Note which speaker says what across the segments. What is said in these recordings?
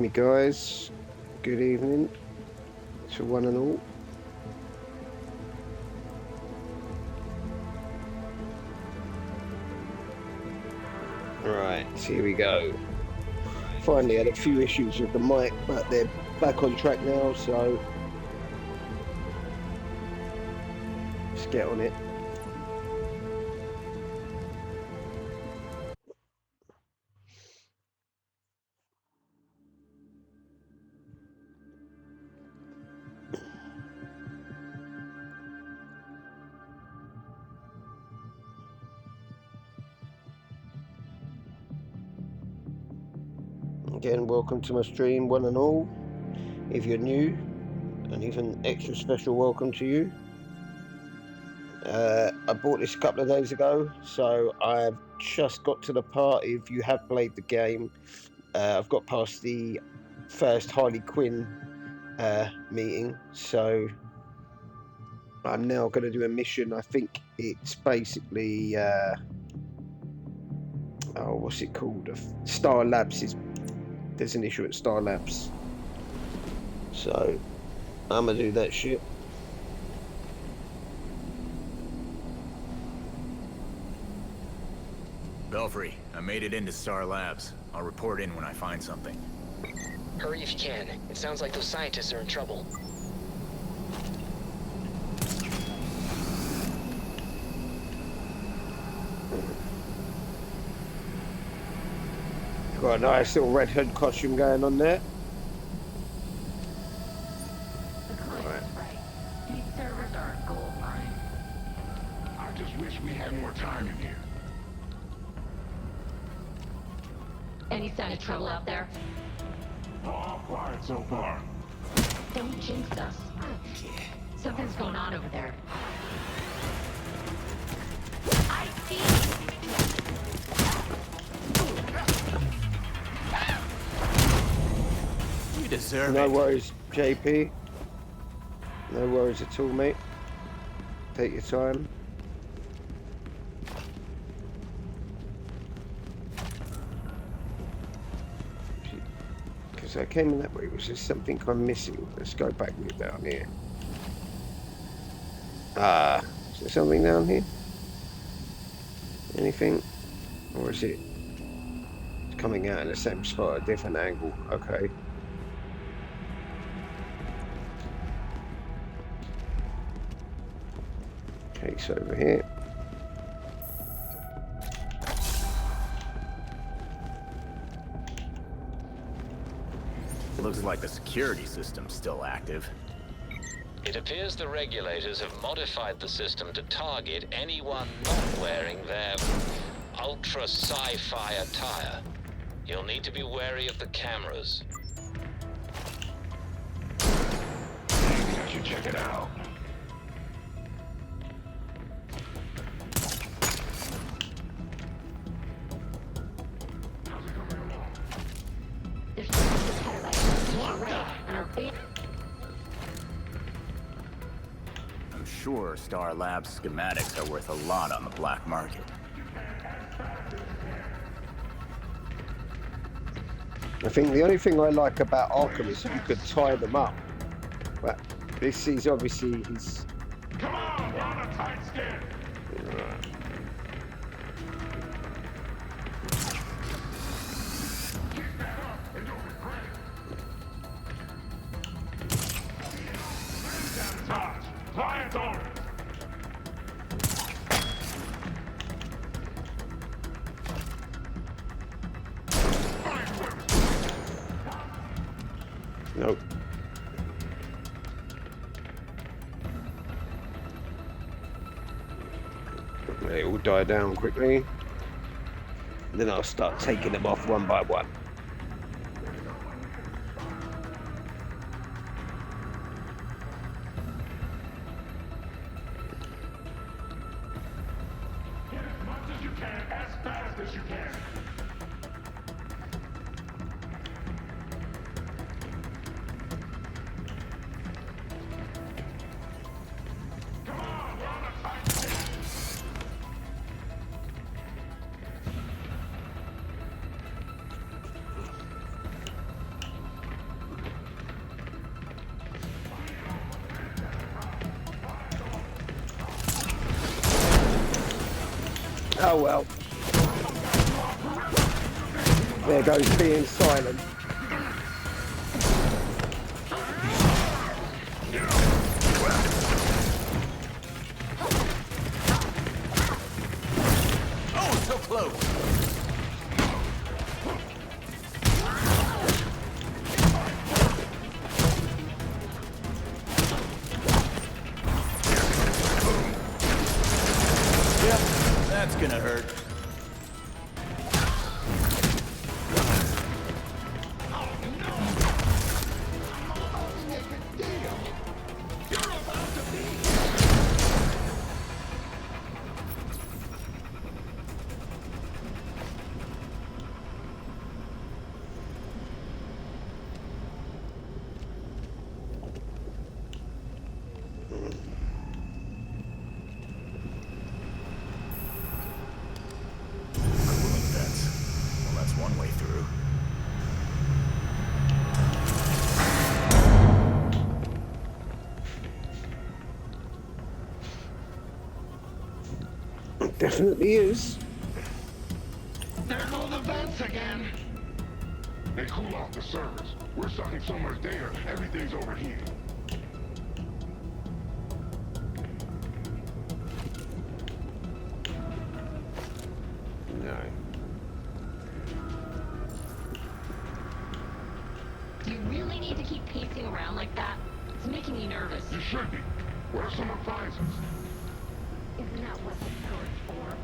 Speaker 1: me, guys. Good evening to one and all. Right, here we go. Finally had a few issues with the mic, but they're back on track now, so let's get on it. Again, welcome to my stream, one and all. If you're new, and even extra special welcome to you. I bought this a couple of days ago, so I've just got to the part. If you have played the game, I've got past the first Harley Quinn meeting, so I'm now going to do a mission. I think it's basically what's it called? Star Labs. There's an issue at Star Labs, so I'm gonna do that shit.
Speaker 2: Belfry, I made it into Star Labs. I'll report in when I find something.
Speaker 3: Hurry if you can. It sounds like those scientists are in trouble.
Speaker 1: Got a nice little Red Hood costume going on there.
Speaker 4: The client's right. These servers are a gold mine.
Speaker 5: I just wish we had more time in here.
Speaker 4: Any sign of trouble out there?
Speaker 5: All quiet so far.
Speaker 4: Don't jinx us. Something's going on over there. I see.
Speaker 2: You deserve
Speaker 1: No
Speaker 2: it.
Speaker 1: worries, JP. No worries at all, mate. Take your time. Because I came in that way. Was there something I'm missing? Let's go back down here. Is there something down here? Anything? Or is it coming out in the same spot, a different angle? Okay. Case over here.
Speaker 2: Looks like the security system's still active.
Speaker 6: It appears the regulators have modified the system to target anyone not wearing their ultra sci-fi attire. You'll need to be wary of the cameras.
Speaker 5: Maybe I should check it out.
Speaker 4: There's something
Speaker 2: I'm sure Star Labs schematics are worth a lot on the black market.
Speaker 1: I think the only thing I like about Arkham is you could tie them up. But this is obviously his...
Speaker 5: Come on, we're on a tight skid. Keep that up and you'll regret it. Touch. Client orders.
Speaker 1: Nope. They all die down quickly. Then I'll start taking them off one by one.
Speaker 5: Get as much as you can, as fast as you can. Come on, we're on a tight skid.
Speaker 1: Oh well. There goes being silent.
Speaker 2: Oh, so close. Yep, that's gonna hurt. Cooling vents. Well, that's one way through.
Speaker 1: It definitely is.
Speaker 5: There go the vents again. They cool off the servers. We're sucking so much data, everything's overheating.
Speaker 1: No.
Speaker 4: Do you really need to keep pacing around like that? It's making me nervous.
Speaker 5: You should be. What if someone finds us?
Speaker 4: Isn't that what the store's for?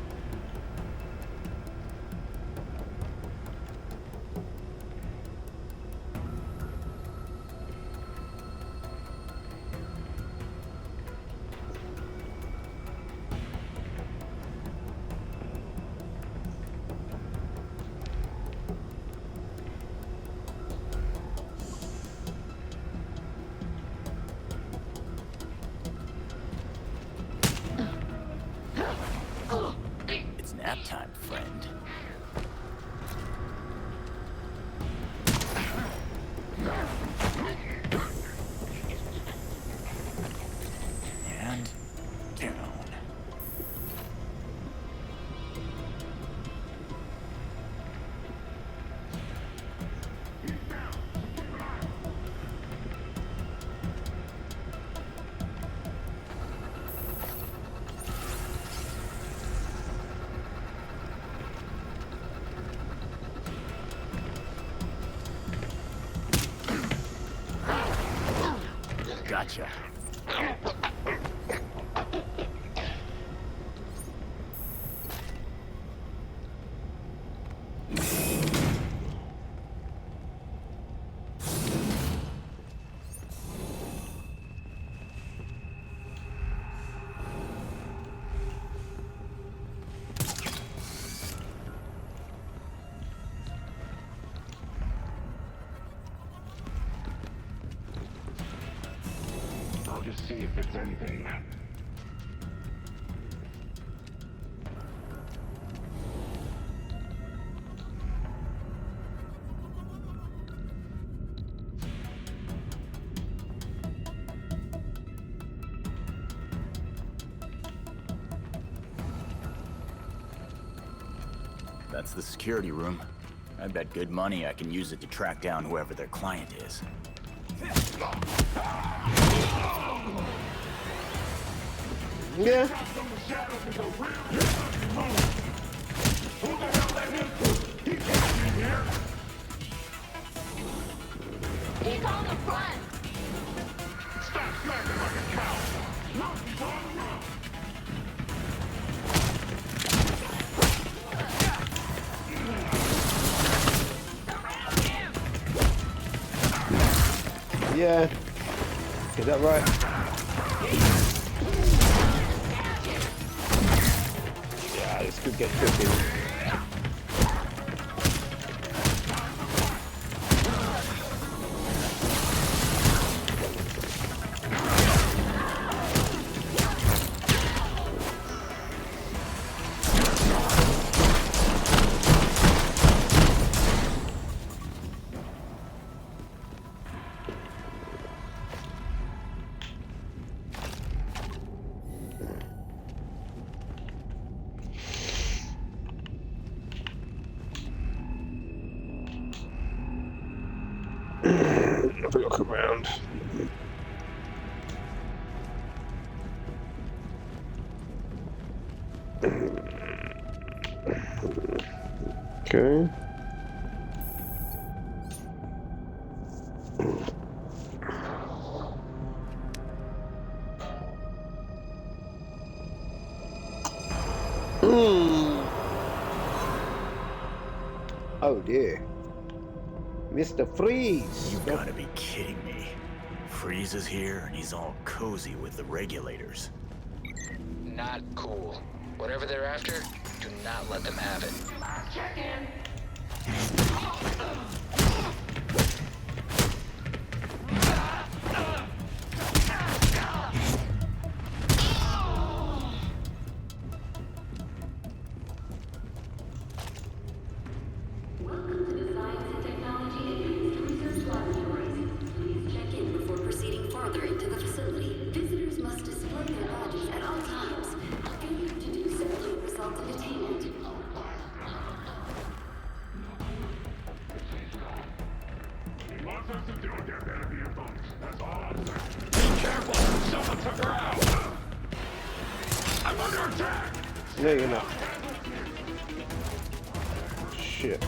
Speaker 2: It's nap time, friend. And down. Gotcha.
Speaker 5: I'll just see if it's anything.
Speaker 2: That's the security room. I bet good money I can use it to track down whoever their client is.
Speaker 1: Yeah.
Speaker 4: He's on the front!
Speaker 5: Stop smacking like a cow. Look, he's on the run.
Speaker 1: Yeah. Is that right? Yeah, this could get tricky. have a look around. Okay. Oh dear. Mr. Freeze!
Speaker 2: You gotta be kidding me. Freeze is here and he's all cozy with the regulators.
Speaker 3: Not cool. Whatever they're after, do not let them have it.
Speaker 4: Check in.
Speaker 7: Welcome to the Science and Technology Advanced Research Laboratories. Please check in before proceeding farther into the facility. Visitors must display their badges at all times. Failure to do so will result in detainment.
Speaker 5: He wants us to do it, there better be a bonus. That's all I'm saying.
Speaker 8: Be careful! Someone took her out!
Speaker 5: I'm under attack!
Speaker 1: No, you're not. Shit.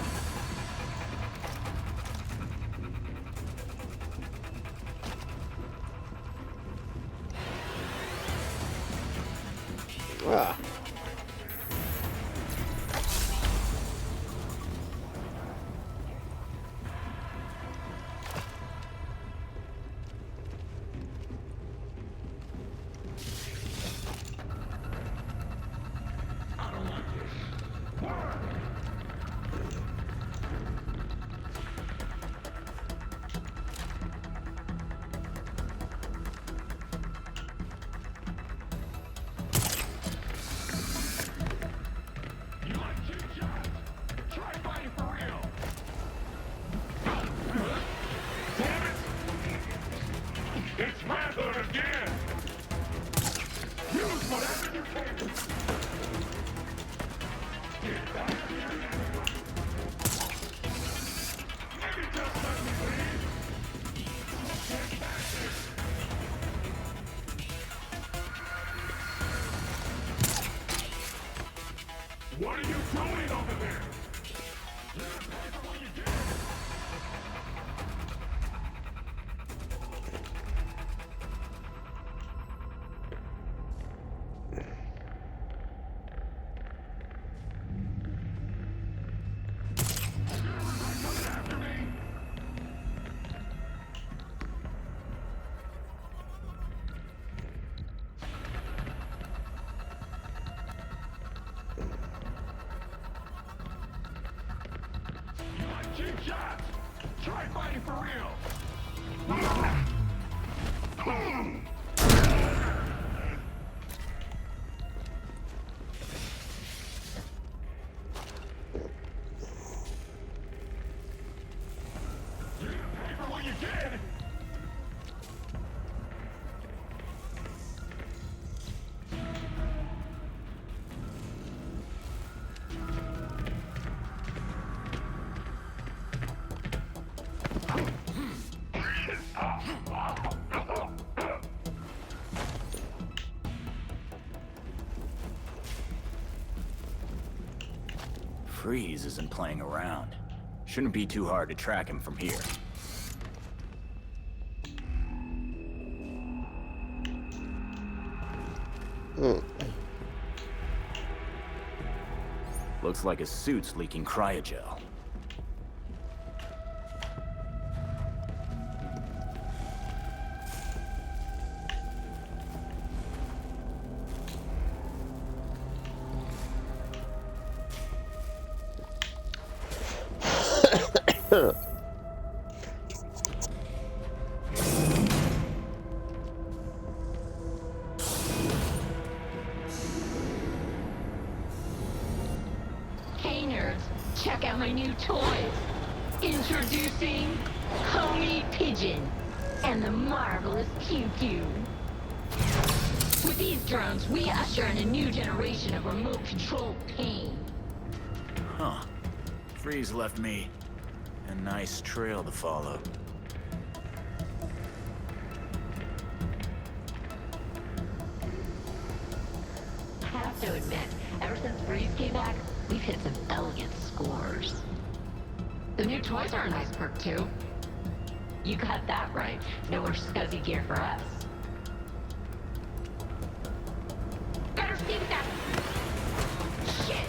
Speaker 1: Ah.
Speaker 5: You like cheap shots? Try fighting for real! Damn it! It's Method again! Use whatever you can! Get back here now! Maybe just let me leave! Get back here! What are you doing over there? You're gonna pay for what you did! Coming after me? You like cheap shots? Try fighting for real! You're gonna pay for what you did!
Speaker 2: Freeze isn't playing around. Shouldn't be too hard to track him from here. Looks like his suit's leaking cryogel.
Speaker 4: Hey nerds, check out my new toys. Introducing Homie Pigeon and the marvelous Pew Pew. With these drones, we usher in a new generation of remote-controlled pain.
Speaker 2: Huh. Freeze left me a nice trail to follow.
Speaker 4: to admit, ever since Breeze came back, we've hit some elegant scores. The new toys are a nice perk, too. You got that right. No more scuzzy gear for us. Better speed that. Shit!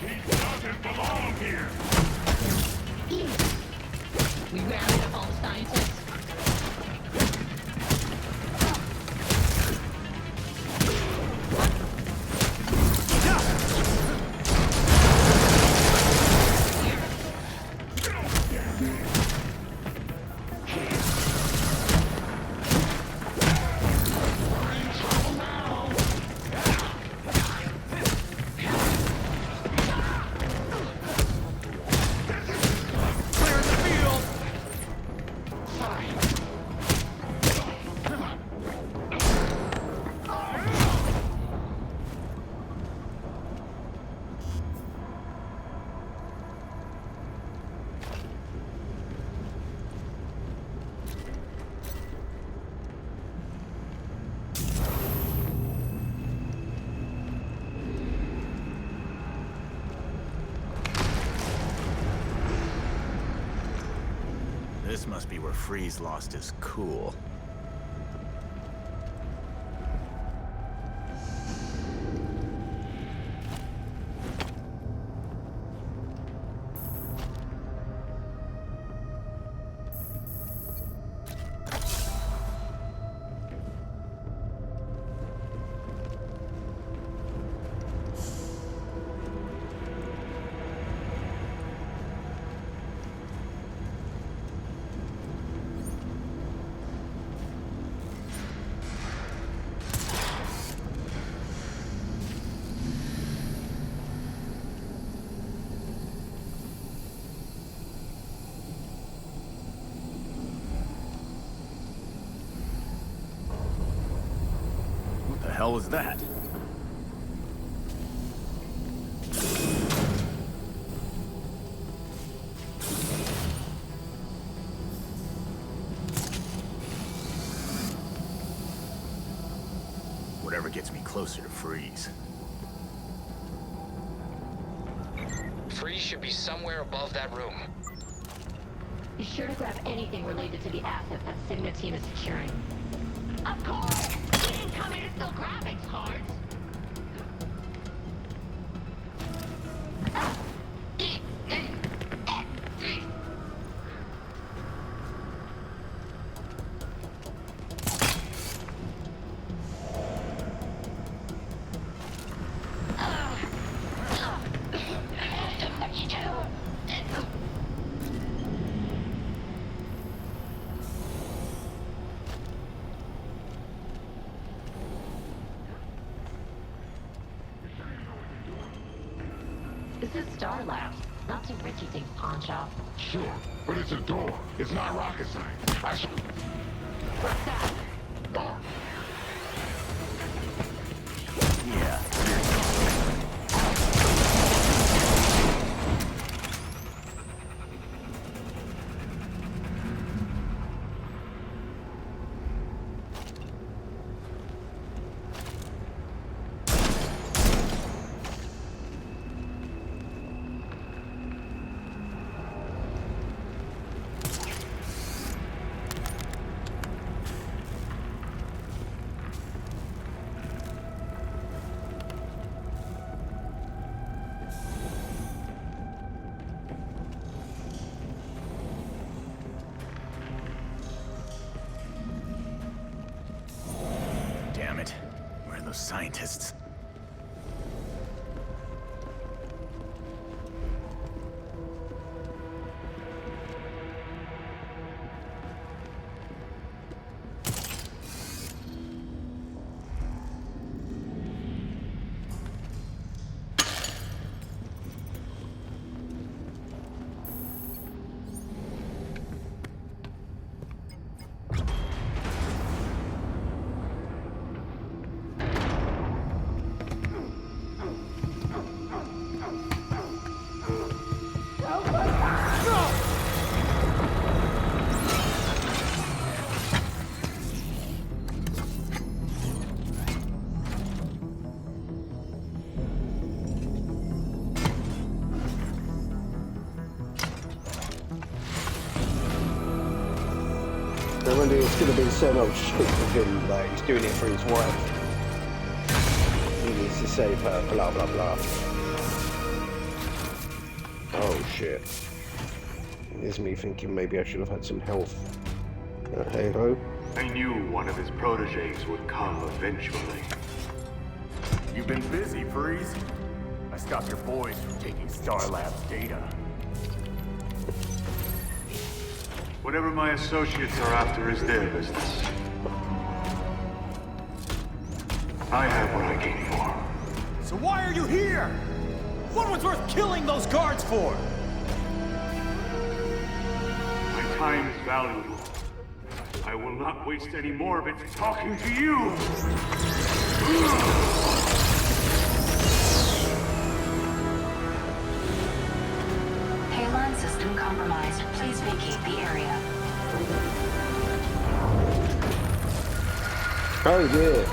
Speaker 5: He doesn't belong here.
Speaker 4: We rounded up all the scientists.
Speaker 2: This must be where Freeze lost his cool. What the hell was that? Whatever gets me closer to Freeze.
Speaker 3: Freeze should be somewhere above that room.
Speaker 4: Be sure to grab anything related to the asset that Sigma team is securing. Of course! We didn't come here to steal graphics cards! This is Star Labs, not too Richie thing's pawn shop.
Speaker 5: Sure, but it's a door. It's not rocket science. I should...
Speaker 4: What's that?
Speaker 5: Oh,
Speaker 2: Yeah. Damn it. Where are those scientists?
Speaker 1: I wonder if it's going to be so much strict with him, like he's doing it for his wife. He needs to save her, blah blah blah. Oh shit. Here's me thinking maybe I should have had some health. Hey ho.
Speaker 9: I knew one of his proteges would come eventually.
Speaker 2: You've been busy, Freeze. I stopped your boys from taking Star Labs data.
Speaker 9: Whatever my associates are after is their business. I have what I came for.
Speaker 8: So why are you here? What was worth killing those guards for?
Speaker 9: My time is valuable. I will not waste any more of it talking to you!
Speaker 7: Halon system compromised. Please vacate the area.
Speaker 1: Oh yeah.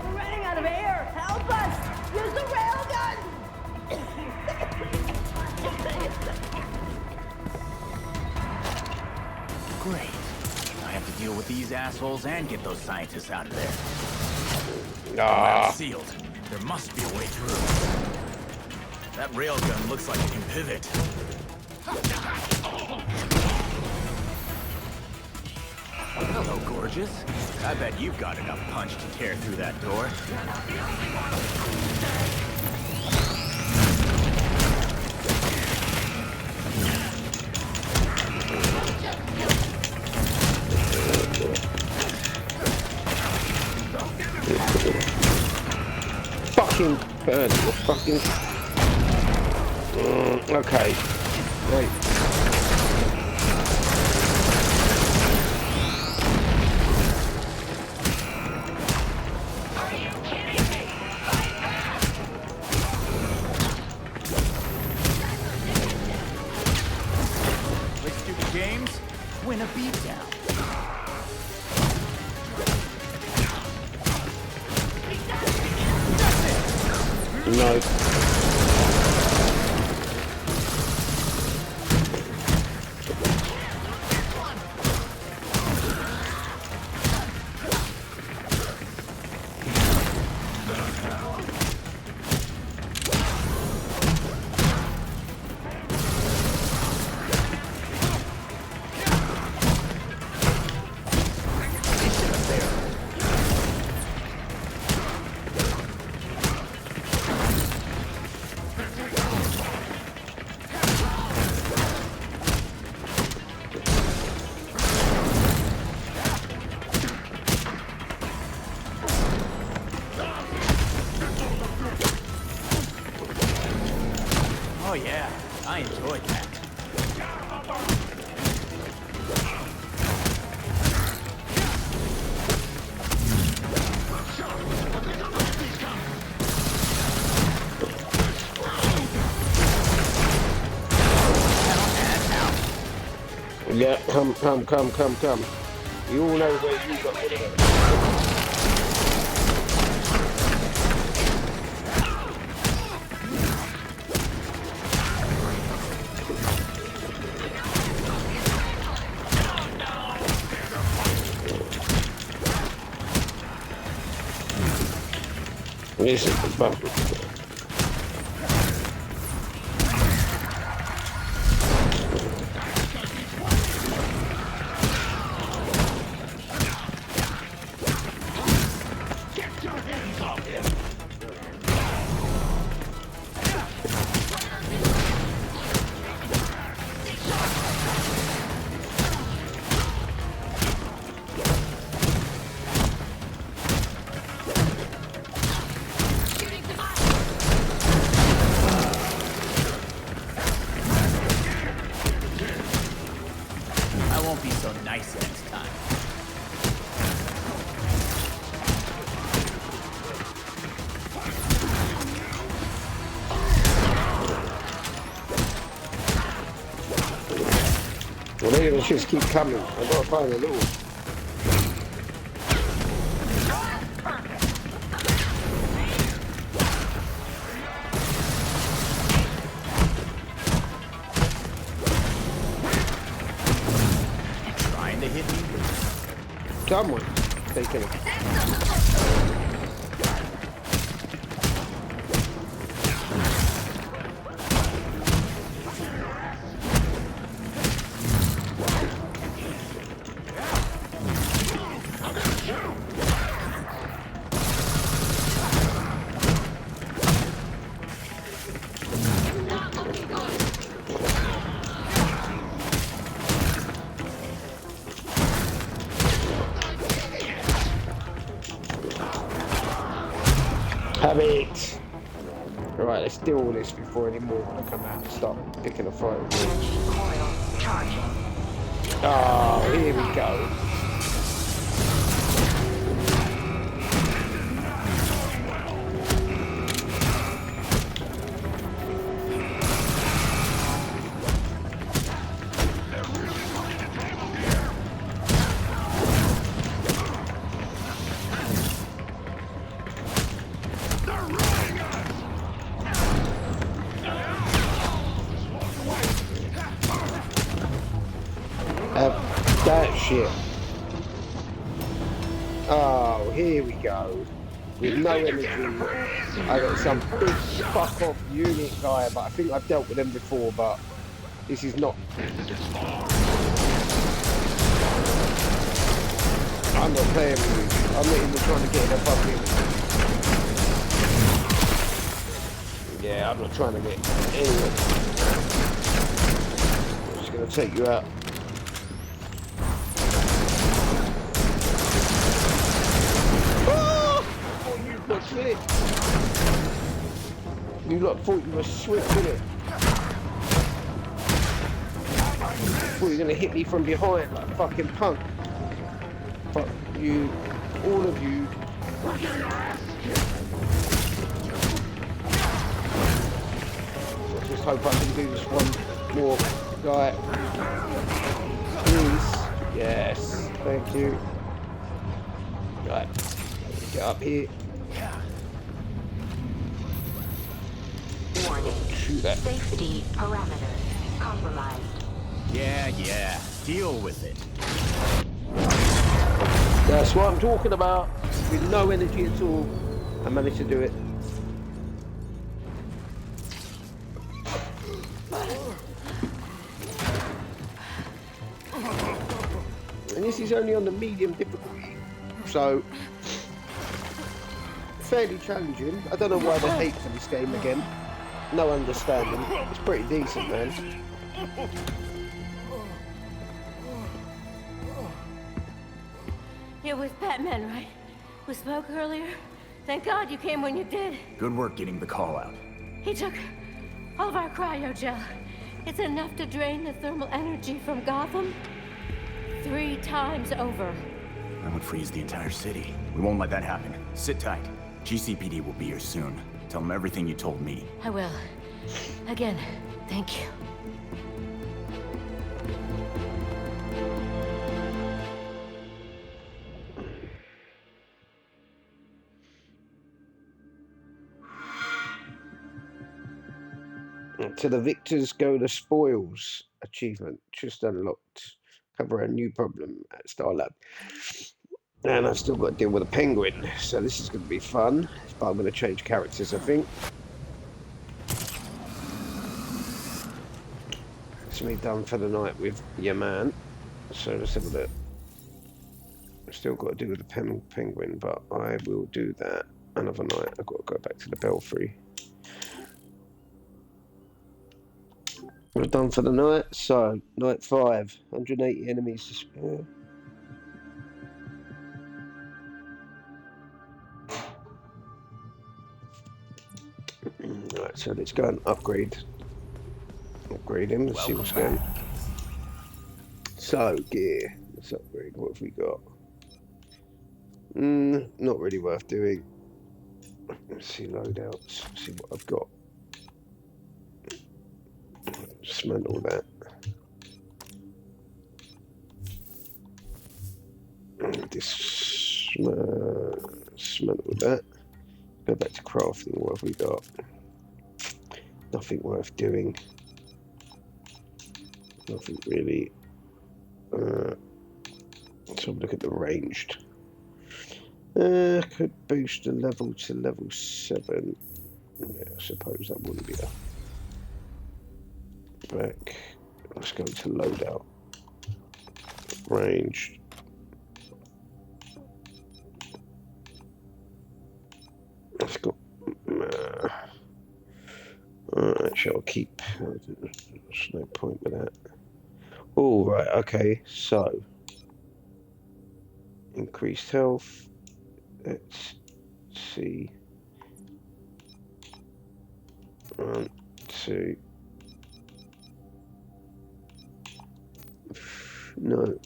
Speaker 10: We're running out of air. Help us! Use the railgun!
Speaker 2: Great. I have to deal with these assholes and get those scientists out of there. Lab's sealed. There must be a way through. That railgun looks like it can pivot. Hello, gorgeous. I bet you've got enough punch to tear through that door.
Speaker 1: Fucking burn. Fucking. Okay. Right.
Speaker 2: Play stupid games, win a beatdown.
Speaker 1: No.
Speaker 2: Oh yeah, I enjoyed that.
Speaker 1: Yeah, come. You all know where you got rid of it. This is the bump.
Speaker 2: I won't be so nice next time.
Speaker 1: Well, they're gonna just keep coming. I've got to find a little.
Speaker 2: Trying to hit me?
Speaker 1: Someone taking it. Have it! Right, let's do all this before any more want to come out and start picking a fight with me. Oh, here we go. That shit. Oh, here we go. With no energy. I got some big fuck off unit guy, but I think I've dealt with them before, but this is not. I'm not playing with you. I'm not even trying to get in a fucking. Yeah, I'm not trying to get anywhere. I'm just gonna take you out. You lot thought you were swift, innit? Thought you were gonna hit me from behind like a fucking punk. Fuck you, all of you. I just hope I can do this one more guy. Please. Yes, thank you. Right, get up here. Shoot that.
Speaker 4: Safety parameters compromised.
Speaker 2: Yeah. Deal with it.
Speaker 1: That's what I'm talking about. With no energy at all, I managed to do it. And this is only on the medium difficulty, so fairly challenging. I don't know why they hate for this game again. No understanding. It's pretty decent, man.
Speaker 10: You're with Batman, right? We spoke earlier. Thank God you came when you did.
Speaker 2: Good work getting the call out.
Speaker 10: He took all of our cryogel. It's enough to drain the thermal energy from Gotham 3 times over.
Speaker 2: That would freeze the entire city. We won't let that happen. Sit tight. GCPD will be here soon. Tell them everything you told me.
Speaker 10: I will. Again, thank you.
Speaker 1: To the victors go the spoils. Achievement just unlocked. Cover a new problem at Starlab. And I've still got to deal with a penguin, so this is going to be fun. But I'm going to change characters, I think. It's me done for the night with your man. So let's have a look. I've still got to deal with the penguin, but I will do that another night. I've got to go back to the belfry. We're done for the night, so night 5, 180 enemies to spare. Right, so let's go and upgrade him. Let's see what's going on. So gear, let's upgrade. What have we got? Not really worth doing. Let's see loadouts. Let's see what I've got. Dismantle that. Dismantle that. Go back to crafting. What have we got? Nothing worth doing. Nothing really. So look at the ranged. Could boost the level to level 7. Yeah, I suppose that wouldn't be a back. Let's go to loadout. Ranged. Let's go. Actually, I'll keep. There's no point with that. Oh, right. Okay. So, increased health. Let's see. 1, 2. No.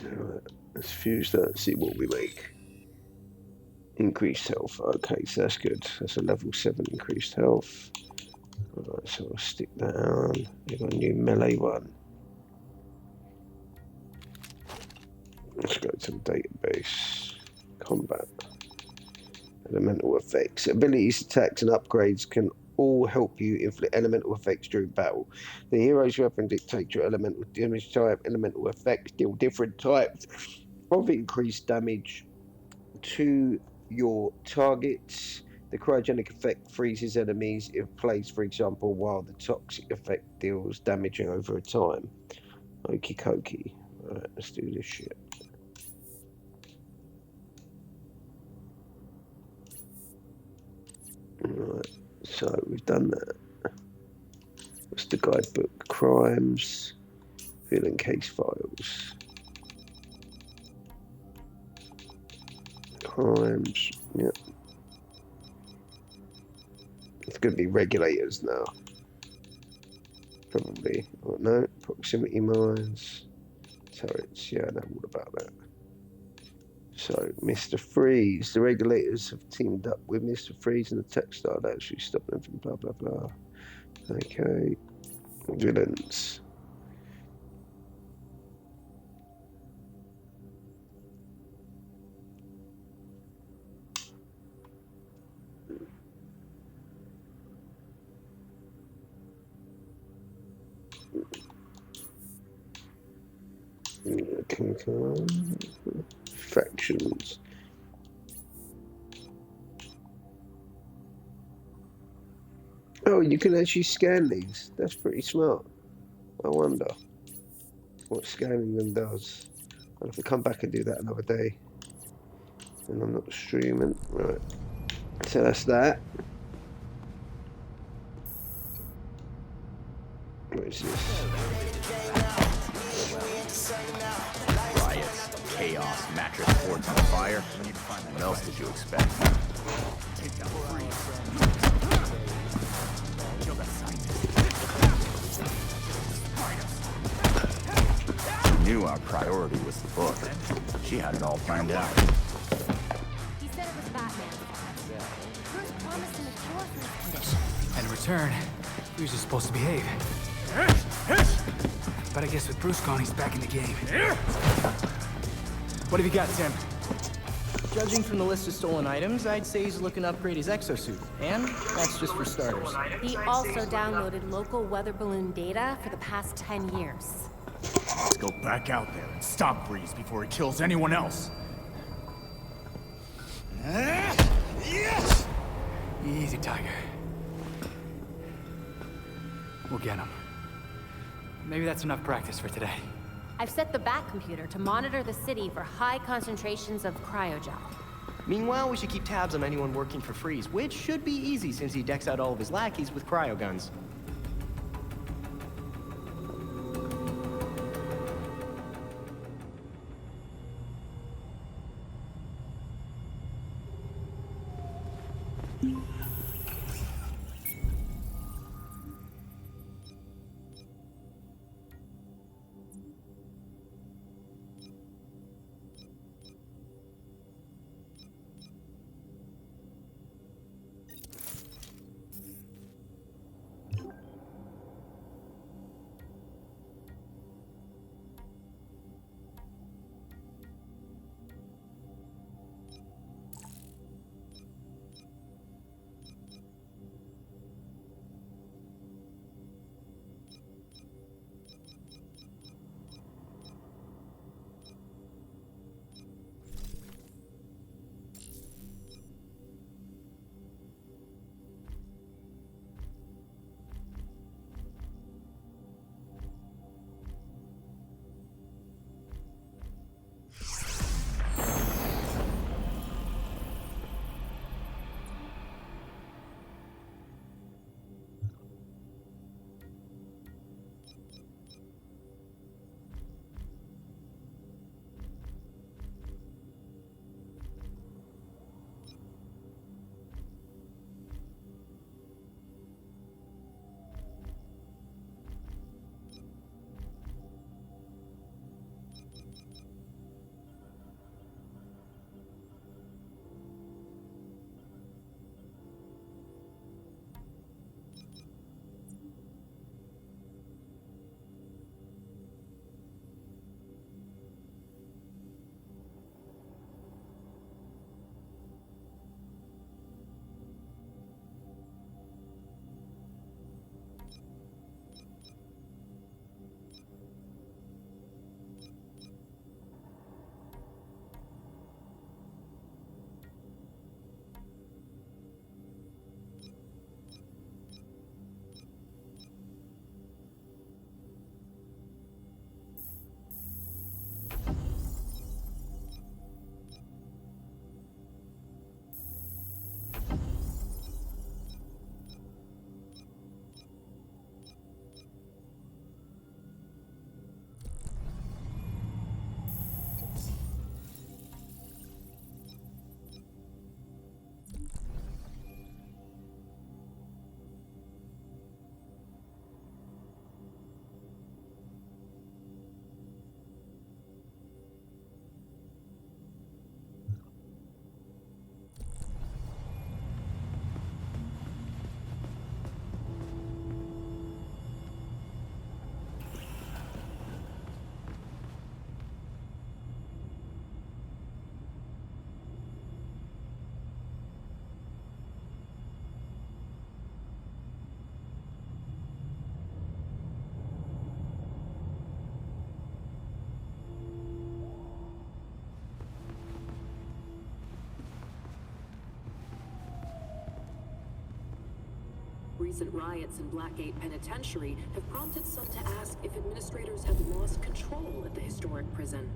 Speaker 1: Right, let's fuse that and see what we make. Increased health. Okay, so that's good. That's a level 7 increased health. Alright, so I'll stick that on. We've got a new melee one. Let's go to the database. Combat. Elemental effects. Abilities, attacks, and upgrades can all help you inflict elemental effects during battle. The hero's weapon dictates your elemental damage type. Elemental effects deal different types of increased damage to your targets. The cryogenic effect freezes enemies if placed, for example, while the toxic effect deals damaging over a time. Okie dokie. Alright, let's do this shit. Alright, so we've done that. What's the guidebook? Crimes. Filling case files. Crimes. Yep. It's going to be regulators now. Probably. Oh, no. Proximity mines. Turrets. Yeah, I know all about that. So, Mr. Freeze. The regulators have teamed up with Mr. Freeze and the textile to actually stop them from blah, blah, blah. Okay. Villains. Factions. Oh, you can actually scan these. That's pretty smart. I wonder what scanning them does. I'll have to come back and do that another day. And I'm not streaming. Right. So that's that. What is this?
Speaker 2: Riots, chaos, mattress forts on fire. What else did you expect? Take down Kill that scientist. She knew our priority was the book. She had it all planned out.
Speaker 10: He said it was Batman. Bruce promised him a cure for his condition.
Speaker 8: And in return, he was just supposed to behave. But I guess with Bruce gone, he's back in the game. What have you got, Tim?
Speaker 11: Judging from the list of stolen items, I'd say he's looking to upgrade his exosuit. And that's just for starters.
Speaker 10: He also downloaded local weather balloon data for the past 10 years.
Speaker 2: Let's go back out there and stop Breeze before he kills anyone else.
Speaker 8: Easy, Tiger. We'll get him. Maybe that's enough practice for today.
Speaker 10: I've set the Bat computer to monitor the city for high concentrations of cryogel.
Speaker 11: Meanwhile, we should keep tabs on anyone working for Freeze, which should be easy since he decks out all of his lackeys with cryo guns.
Speaker 12: Recent riots in Blackgate Penitentiary have prompted some to ask if administrators have lost control at the historic prison.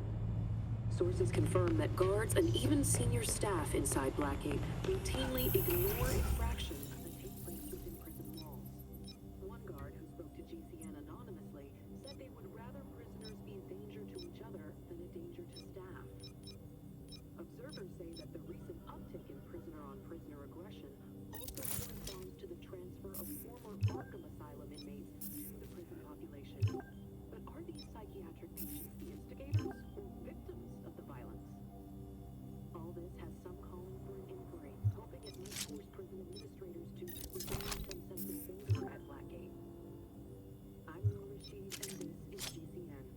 Speaker 12: Sources confirm that guards and even senior staff inside Blackgate routinely ignore infractions that take place within prison walls. One guard who spoke to GCN anonymously said they would rather prisoners be a danger to each other than a danger to staff. Observers say that the recent uptick in prisoner-on-prisoner aggression also corresponds to the transfer of former Arkham Asylum inmates to the prison population. But are these psychiatric patients the instigators or victims of the violence? All this has some calling for an inquiry, hoping it might force prison administrators to regain some sense of order at Blackgate. I'm Noor Rashid, and this is GCN.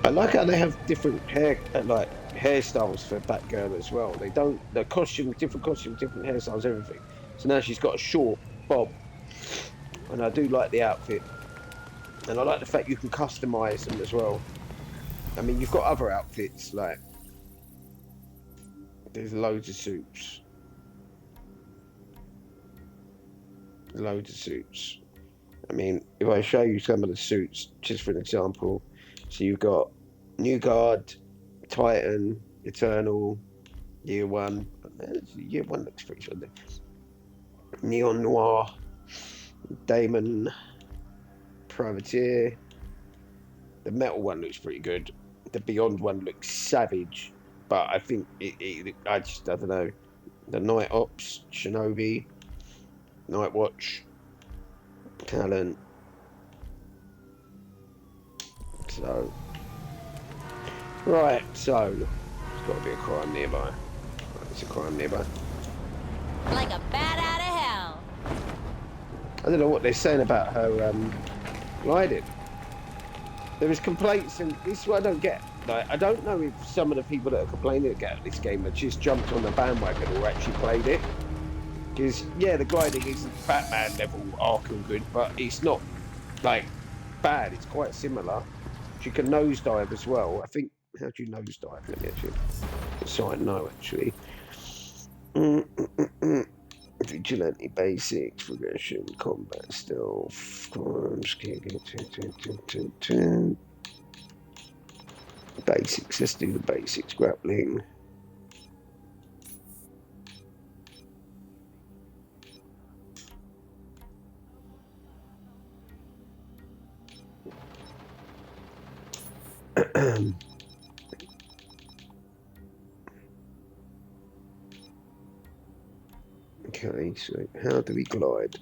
Speaker 1: I like how they have different hairstyles for Batgirl as well. They don't the costume, different hairstyles, everything. So now she's got a short bob, and I do like the outfit, and I like the fact you can customize them as well. I mean, you've got other outfits like there's loads of suits, I mean, if I show you some of the suits, just for an example, so you've got New Guard, Titan, Eternal, Year One. Year One looks pretty good. Neon Noir, Damon, Privateer. The Metal one looks pretty good. The Beyond one looks savage, but I think I don't know. The Night Ops, Shinobi, Night Watch, Talent. So, right, so there's got to be a crime nearby. There's a crime nearby.
Speaker 13: Like a bat out of hell.
Speaker 1: I don't know what they're saying about her gliding. There is complaints, and this is what I don't get. Like, I don't know if some of the people that are complaining about this game have just jumped on the bandwagon or actually played it. Because yeah, the gliding isn't Batman level Arkham good, but it's not like bad. It's quite similar. She can nosedive as well. I think. How do you nosedive? Let me actually. So I know actually. Vigilante basics, progression, combat, stealth, crimes, basics. Let's do the basics. Grappling. Okay, so how do we glide?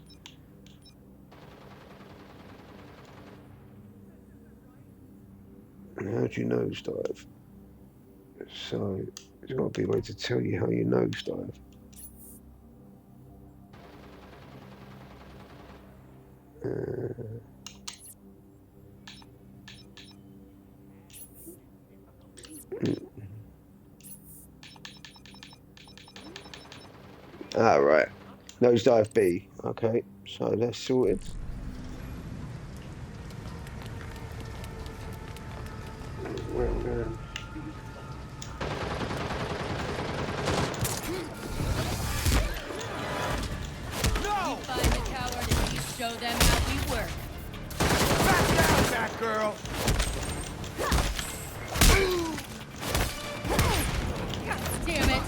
Speaker 1: And how do you nosedive? So there's got to be a way to tell you how you nosedive. Right. Nosedive B. Okay, so that's sorted. Where am I going?
Speaker 13: No! You find the coward and you show them how we work.
Speaker 8: Back down, Batgirl!
Speaker 13: God damn it!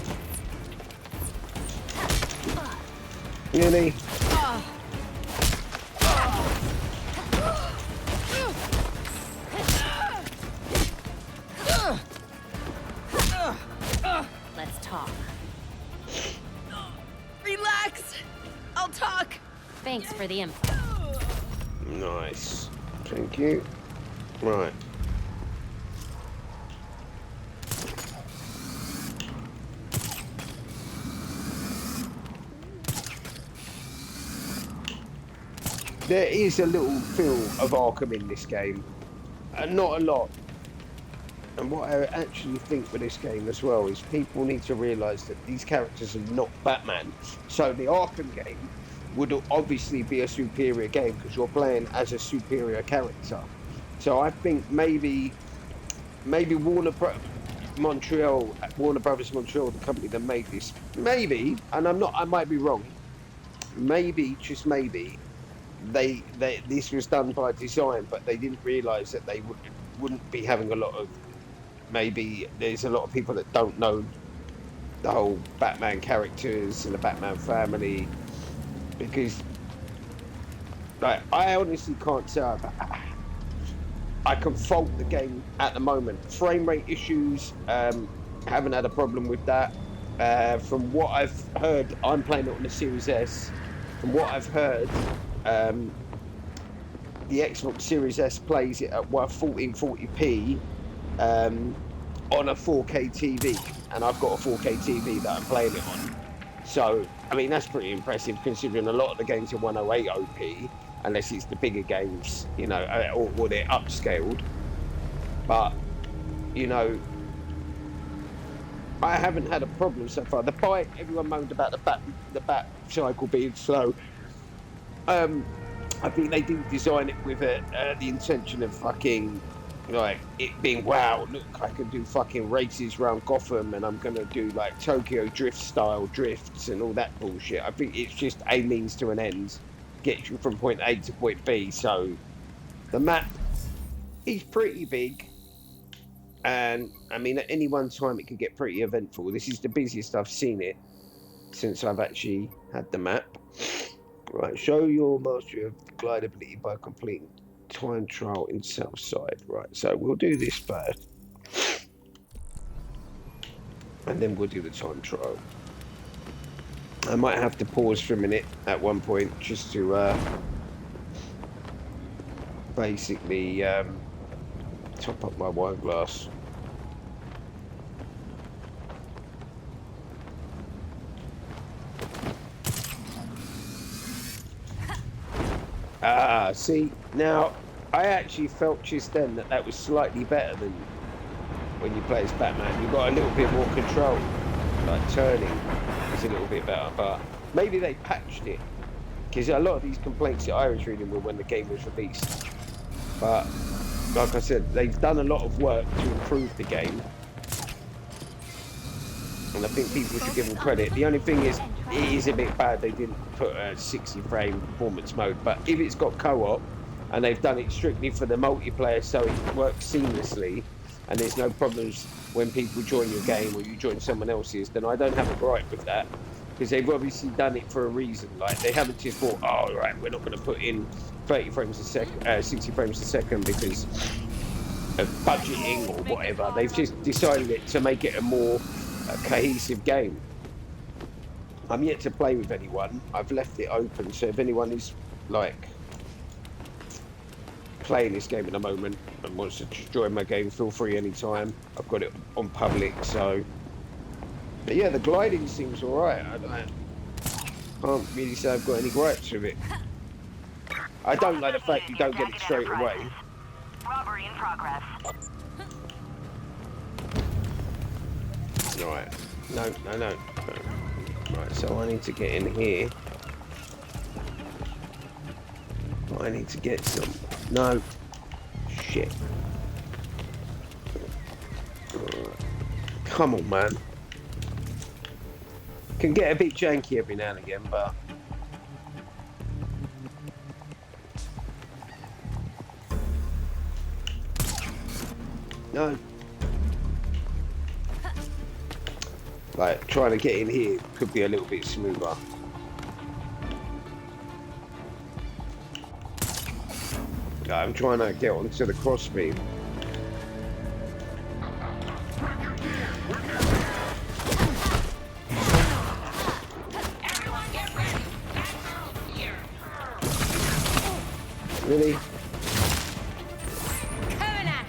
Speaker 1: Really?
Speaker 13: Let's talk. Relax! I'll talk! Thanks for the info.
Speaker 1: Nice. Thank you. Right. There is a little feel of Arkham in this game, and not a lot. And what I actually think with this game as well is people need to realise that these characters are not Batman. So the Arkham game would obviously be a superior game because you're playing as a superior character. So I think maybe Warner Brothers Montreal, the company that made this, maybe, and I might be wrong, maybe, just maybe, this was done by design, but they didn't realise that they wouldn't be having a lot of, maybe there's a lot of people that don't know the whole Batman characters and the Batman family, because like I honestly can't say I can fault the game at the moment. Frame rate issues, haven't had a problem with that. From what I've heard, I'm playing it on the Series S. From what I've heard, the Xbox Series S plays it at 1440p on a 4K TV, and I've got a 4K TV that I'm playing it on. So, I mean, that's pretty impressive considering a lot of the games are 108op, unless it's the bigger games, you know, or they're upscaled. But, you know, I haven't had a problem so far. The fight, everyone moaned about the bat cycle being slow. I think they didn't design it with the intention of fucking, like, it being, wow, look, I can do fucking races around Gotham and I'm going to do, like, Tokyo Drift style drifts and all that bullshit. I think it's just a means to an end, get you from point A to point B. So the map is pretty big. And, I mean, at any one time it could get pretty eventful. This is the busiest I've seen it since I've actually had the map. Right, show your mastery of glide ability by completing time trial in Southside. Right, so we'll do this first. And then we'll do the time trial. I might have to pause for a minute at one point just to basically top up my wine glass. See, now, I actually felt just then that was slightly better than when you play as Batman. You've got a little bit more control, like turning. It's a little bit better, but maybe they patched it. Because a lot of these complaints that I was reading were when the game was released. But, like I said, they've done a lot of work to improve the game. And I think people should give them credit. The only thing is, it is a bit bad they didn't put a 60 frame performance mode. But if it's got co-op, and they've done it strictly for the multiplayer so it works seamlessly, and there's no problems when people join your game or you join someone else's, then I don't have a gripe with that. Because they've obviously done it for a reason. Like, they haven't just thought, oh, right, we're not going to put in 30 frames a second, 60 frames a second because of budgeting or whatever. They've just decided it to make it a more cohesive game. I'm yet to play with anyone. I've left it open, so if anyone is like playing this game at the moment and wants to join my game, feel free anytime. I've got it on public, so. But yeah, the gliding seems alright. I can't really say I've got any gripes with it. I don't like the fact you don't get it straight away.
Speaker 14: Robbery in progress.
Speaker 1: Right. No. Right, so I need to get in here. I need to get some. No. Shit. Come on, man. Can get a bit janky every now and again, but no. Like, trying to get in here could be a little bit smoother. I'm trying to get onto the crossbeam. Really?
Speaker 10: Coming at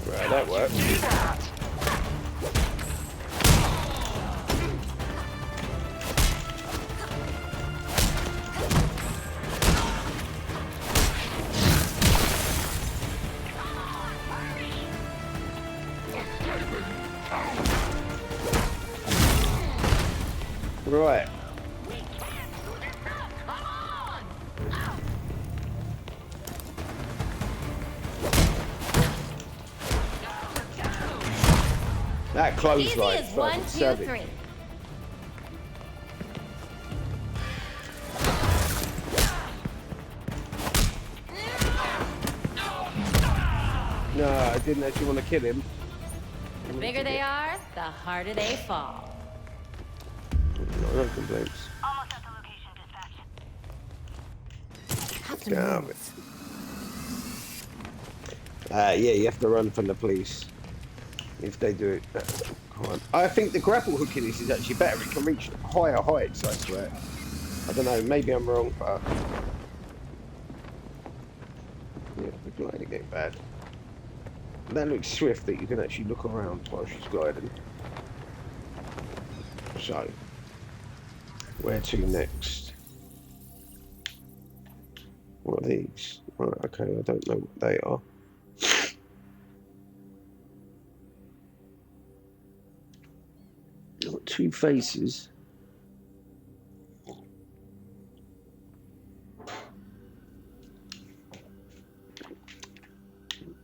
Speaker 1: Right, that worked. Right. That clothesline
Speaker 10: is 1, 2, 3.
Speaker 1: No, I didn't actually want to kill him.
Speaker 10: The bigger they are, the harder they fall.
Speaker 1: No complaints.
Speaker 14: Almost at the location, dispatch.
Speaker 1: Damn it. Yeah, you have to run from the police. If they do it, I think the grapple hook in this is actually better. It can reach higher heights, I swear. I don't know, maybe I'm wrong, but yeah, the gliding ain't bad. That looks swift that you can actually look around while she's gliding. So, where to next? What are these? Right, okay, I don't know what they are. Got two faces.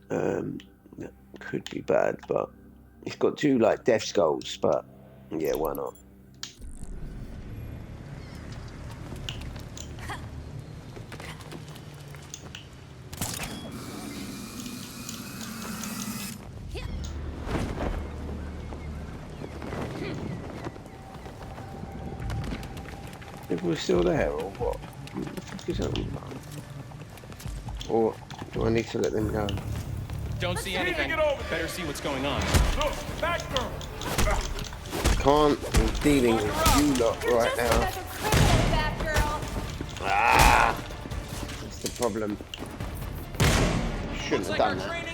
Speaker 1: That could be bad, but it's got two like death skulls, but yeah, why not? If we're still there, or what? What the fuck is that? Or do I need to let them go?
Speaker 11: Don't see anything. Better see what's going on.
Speaker 8: Look, back girl.
Speaker 1: Can't be dealing with you lot right now. Ah! That's the problem. Shouldn't have done that.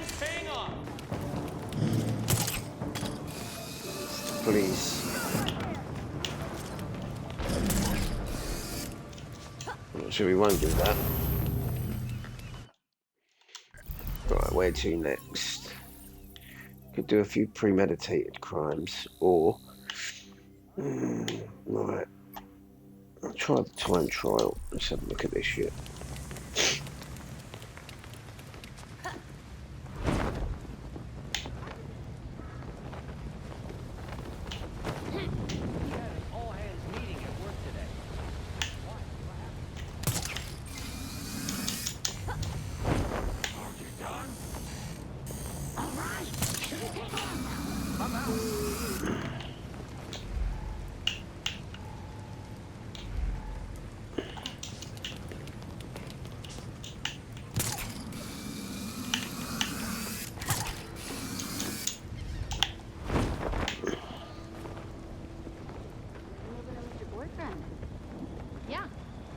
Speaker 1: Please. So we won't do that. Right, where to next? Could do a few premeditated crimes, or right. I'll try the time trial. Let's have a look at this shit.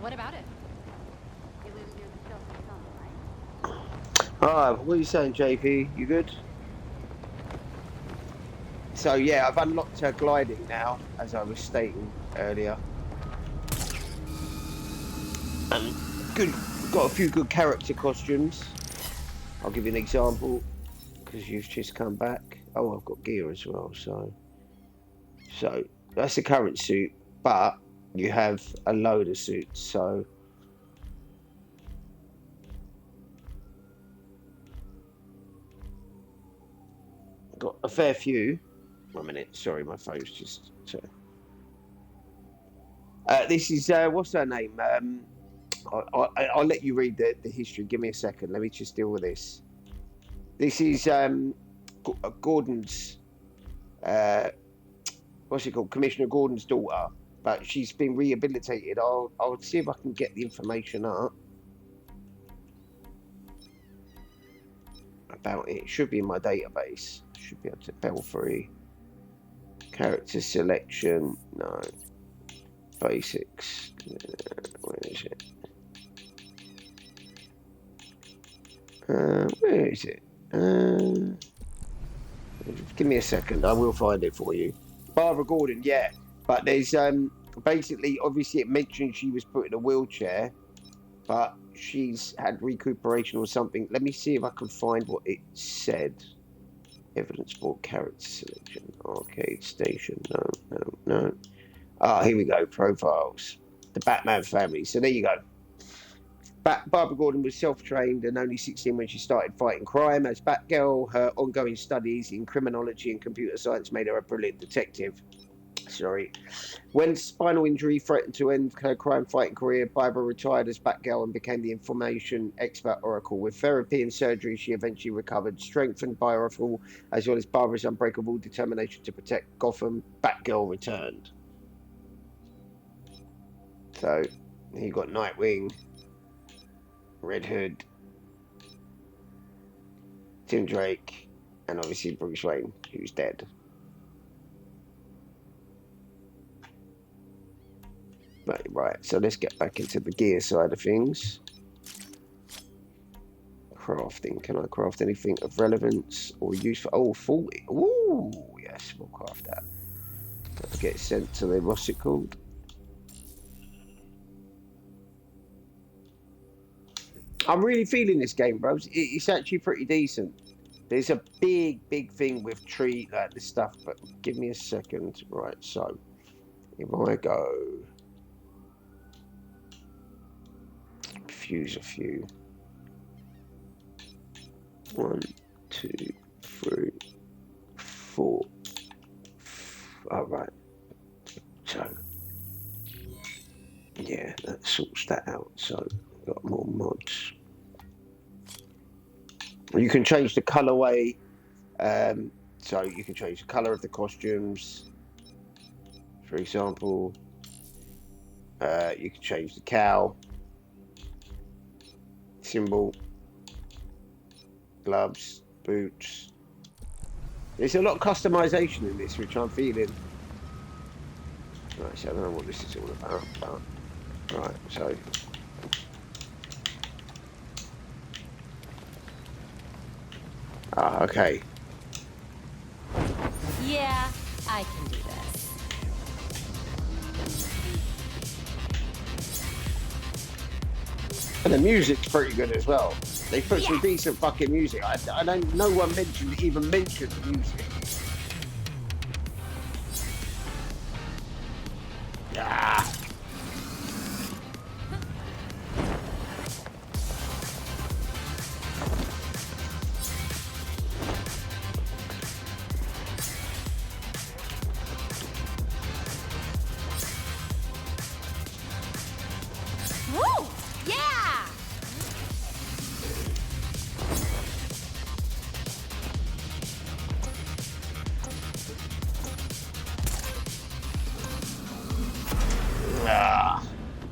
Speaker 13: What about it?
Speaker 1: What are you saying, JP? You good? So yeah, I've unlocked her gliding now, as I was stating earlier. And good, got a few good character costumes. I'll give you an example, because you've just come back. Oh, I've got gear as well, so that's the current suit, but you have a load of suits, so got a fair few. 1 minute, sorry, my phone's just. This is what's her name? I'll let you read the history. Give me a second. Let me just deal with this. This is Gordon's. What's it called? Commissioner Gordon's daughter, but she's been rehabilitated. I'll see if I can get the information up about it. It should be in my database. Should be able to Belfry. Character selection. No. Basics. Where is it? Where is it? Give me a second. I will find it for you. Barbara Gordon, yeah. But there's basically, obviously, it mentioned she was put in a wheelchair, but she's had recuperation or something. Let me see if I can find what it said. Evidence for character selection. Arcade station. No. Here we go. Profiles. The Batman family. So there you go. Barbara Gordon was self-trained and only 16 when she started fighting crime. As Batgirl, her ongoing studies in criminology and computer science made her a brilliant detective. When spinal injury threatened to end her crime-fighting career, Barbara retired as Batgirl and became the information expert oracle. With therapy and surgery, she eventually recovered, strengthened by oracle, as well as Barbara's unbreakable determination to protect Gotham. Batgirl returned. So, you got Nightwing, Red Hood, Tim Drake, and obviously Bruce Wayne, who's dead. Right, so let's get back into the gear side of things. Crafting. Can I craft anything of relevance or useful? Oh, 40. Ooh, yes, we'll craft that. That'll get sent to the, what's it called? I'm really feeling this game, bros. It's actually pretty decent. There's a big thing with tree, like this stuff, but give me a second. Right, so if I go fuse a few. 1, 2, 3, 4. All right. So yeah, that sorts that out. So got more mods. You can change the colorway. So you can change the color of the costumes. For example, you can change the cow symbol, gloves, boots. There's a lot of customization in this, which I'm feeling. Right, so I don't know what this is all about, but right, so Ah, okay.
Speaker 10: Yeah, I can do this.
Speaker 1: And the music's pretty good as well. They put some decent fucking music. I don't. No one even mentioned the music. Ah.
Speaker 10: Woo! Yeah!
Speaker 1: Ah.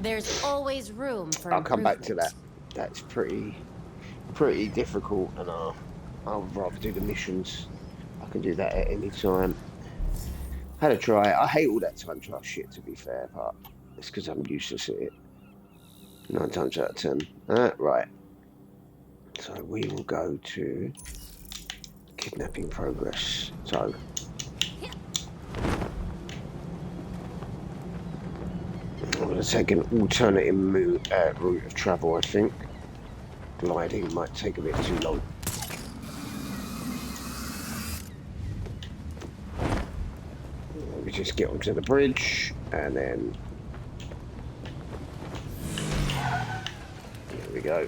Speaker 10: There's always room for
Speaker 1: I'll come back to
Speaker 10: improvement.
Speaker 1: that. That's pretty difficult, and I'll rather do the missions. I can do that at any time. Had a try. I hate all that time trial shit, to be fair, but it's because I'm useless at it. 9 times out of 10. Right. So we will go to kidnapping progress. So I'm going to take an alternative route of travel, I think. Gliding might take a bit too long. We just get onto the bridge and then there we go.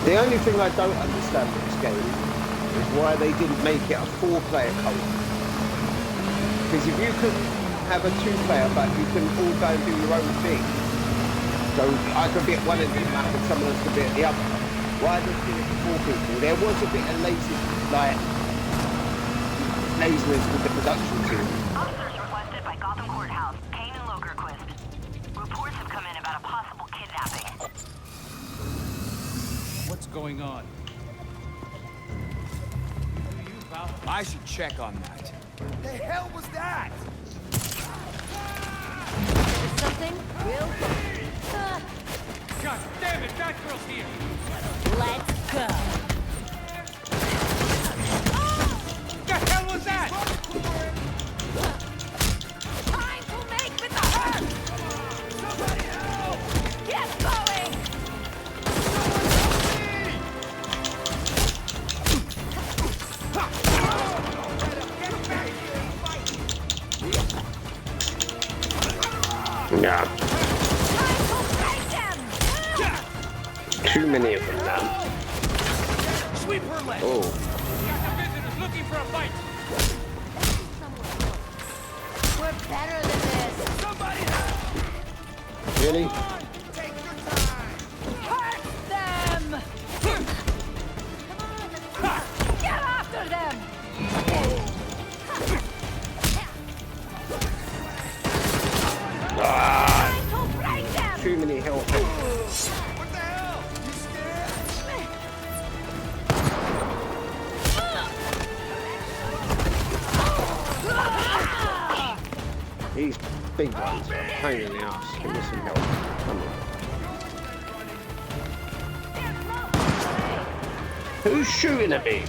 Speaker 1: The only thing I don't understand with this game is why they didn't make it a 4-player co-op. Because if you could have a 2-player, but you can all go and do your own thing, so I could be at one end of the map and someone else could be at the other. Why did they do it for 4 people? There was a bit of laziness with the production team.
Speaker 14: Officers requested by Gotham Courthouse, Kane and Logerquist. Reports have come in about a possible kidnapping.
Speaker 8: What's going on? I should check on that.
Speaker 15: The hell was that?
Speaker 10: There's something real
Speaker 8: God damn it, that girl's here!
Speaker 10: Let's go.
Speaker 8: The hell was that?
Speaker 10: Time to make with the hurt!
Speaker 15: Somebody help!
Speaker 10: Get going!
Speaker 1: Yeah. Too many of them now.
Speaker 8: Sweep her leg!
Speaker 1: Oh.
Speaker 8: Got the visitors looking for a fight!
Speaker 10: We're better than this.
Speaker 15: Somebody help!
Speaker 1: Really?
Speaker 15: Take your time!
Speaker 10: Hurt them! Get after them!
Speaker 1: Ah, too many health.
Speaker 15: What the hell? You scared?
Speaker 1: These big ones are a pain in the ass. Give me some help. Come on. Who's shooting at me?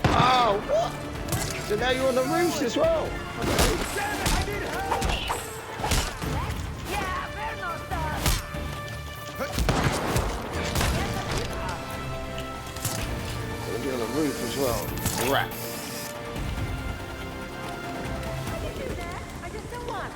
Speaker 1: Oh, what? So now you're on the roof as well. Gonna be on the roof as well. Rat.
Speaker 10: I just don't want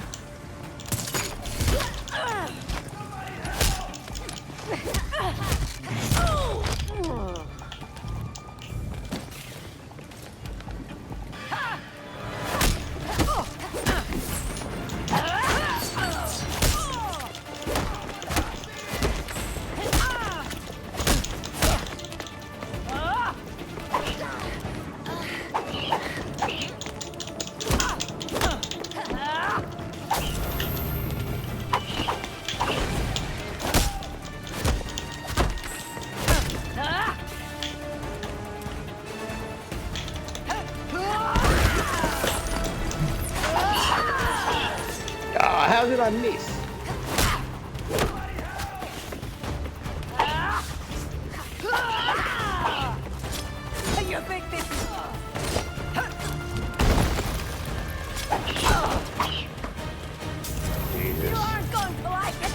Speaker 1: How did I miss?
Speaker 13: You think this is...
Speaker 1: Jesus.
Speaker 13: You aren't going to like it!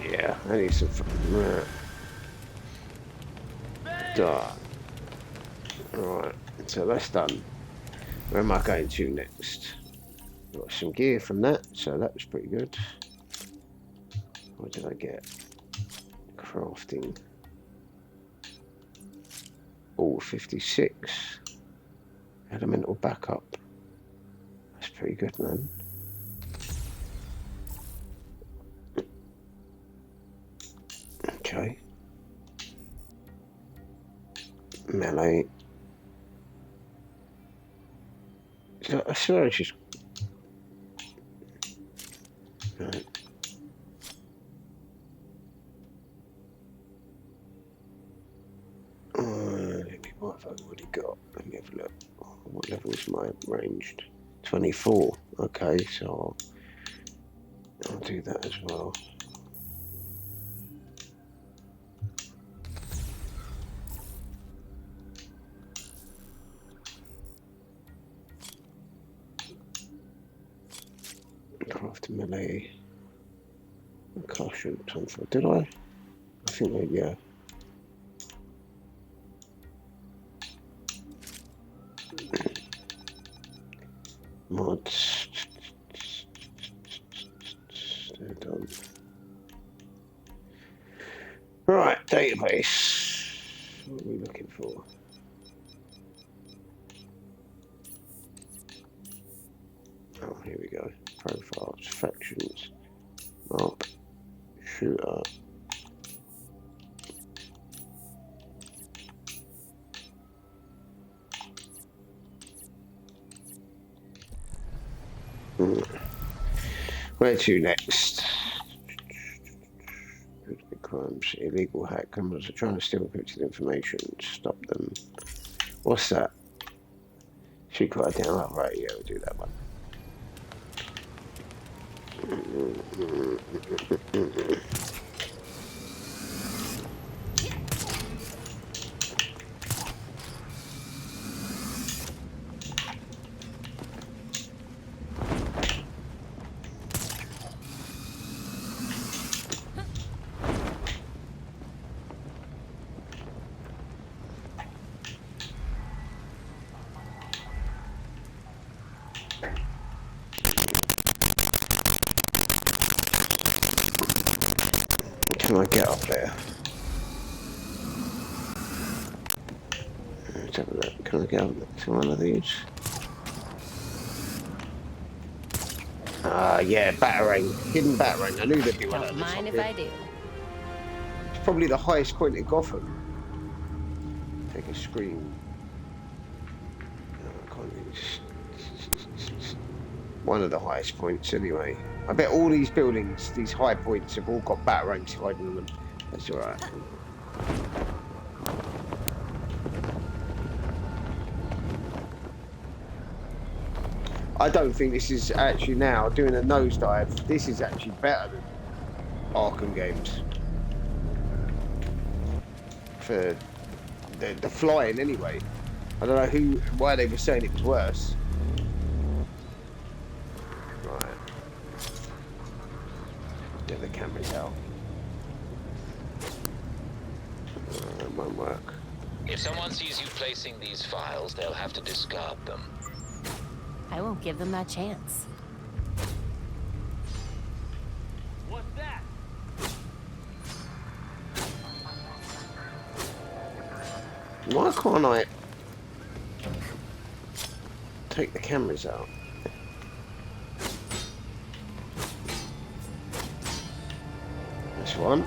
Speaker 1: Yeah, I need some fucking die. Alright, so that's done. Where am I going to next? Got some gear from that, so that was pretty good. What did I get? Crafting. Oh, 56. Elemental backup. That's pretty good, man. Okay. Melee. So, I swear it's just... Right. What have I already got? Let me have a look. What level is my ranged? 24. Okay, so I'll do that as well. Craft melee. Caution 24. Did I? I think yeah. Mods. They're done. Right, database. What are we looking for? Oh, here we go. Profiles, factions, map, shooter. Where to next? Crimes, illegal hack. Criminals are trying to steal encrypted information. Stop them. What's that? Shoot quite down. Oh, right, yeah, we'll do that one. Can I get up there? Let's have a look. Can I get up to one of these? Yeah, batarang. Hidden batarang. I knew there'd be one.
Speaker 10: Don't mind if I do.
Speaker 1: It's probably the highest point in Gotham. Take a screen. I can't even... One of the highest points, anyway. I bet all these buildings, these high points, have all got batarangs hiding them. That's alright. I don't think this is actually now doing a nosedive. This is actually better than Arkham games for the flying anyway. I don't know why they were saying it was worse. Right, get the cameras out. It won't work.
Speaker 6: If someone sees you placing these files, they'll have to discard them.
Speaker 10: I won't give them that chance.
Speaker 8: What's that?
Speaker 1: Why can't I take the cameras out? This one.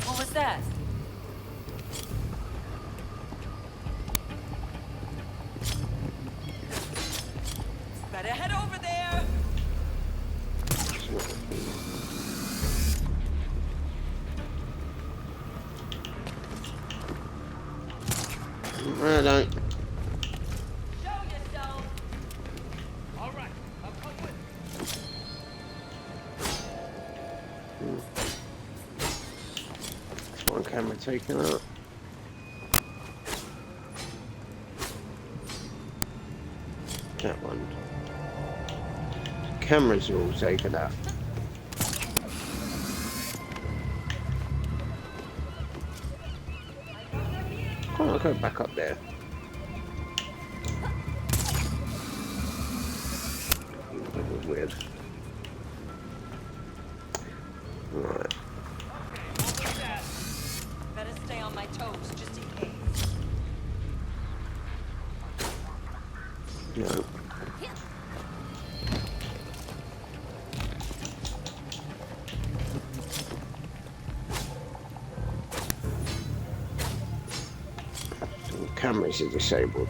Speaker 13: What was that? Better head over there!
Speaker 1: I don't.
Speaker 13: Show yourself.
Speaker 15: All right, I'll come with
Speaker 1: That's one camera taken out. That one. Cameras are all taken out. Oh, I'll go back up there. Weird. Right.
Speaker 13: Better stay on my toes, just in case.
Speaker 1: No. Cameras are disabled.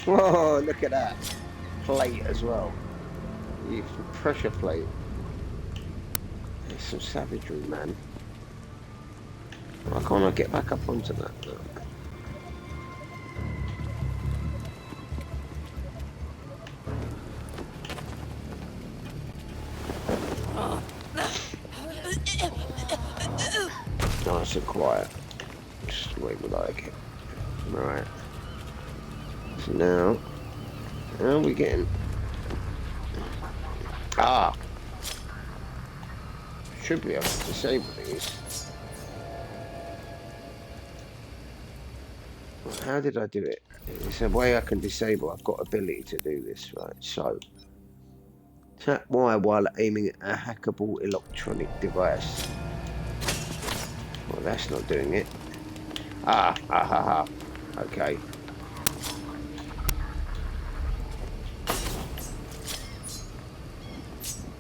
Speaker 1: Whoa, look at that. Plate as well. The pressure plate. There's some savagery, man. Why can't I get back up onto that? Nice and quiet. Just the way we like it. Right. So now, how are we getting? Ah! Should be able to disable these. How did I do it? It's a way I can disable. I've got ability to do this, right? So, tap Y while aiming at a hackable electronic device. Well, that's not doing it. Okay.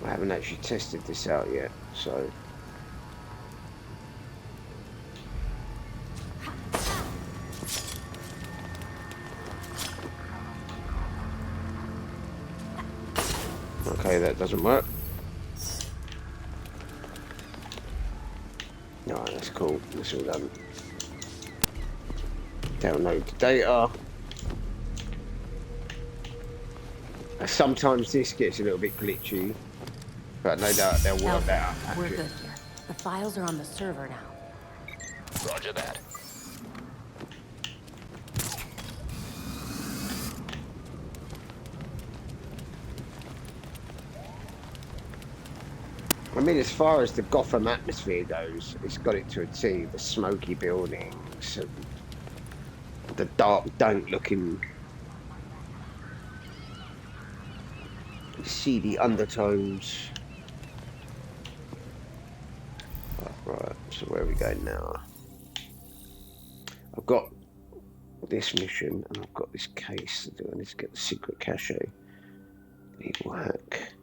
Speaker 1: I haven't actually tested this out yet, so. Okay, that doesn't work. No, that's cool. That's all done. Download the data. Sometimes this gets a little bit glitchy, but no doubt they'll work that out.
Speaker 16: We're good here. The files are on the server now.
Speaker 6: Roger that.
Speaker 1: I mean, as far as the Gotham atmosphere goes, it's got it to a T. The smoky buildings, and the dark, dank-looking, seedy undertones. Right, so where are we going now? I've got this mission, and I've got this case to do. I need to get the secret cache. Legal hack.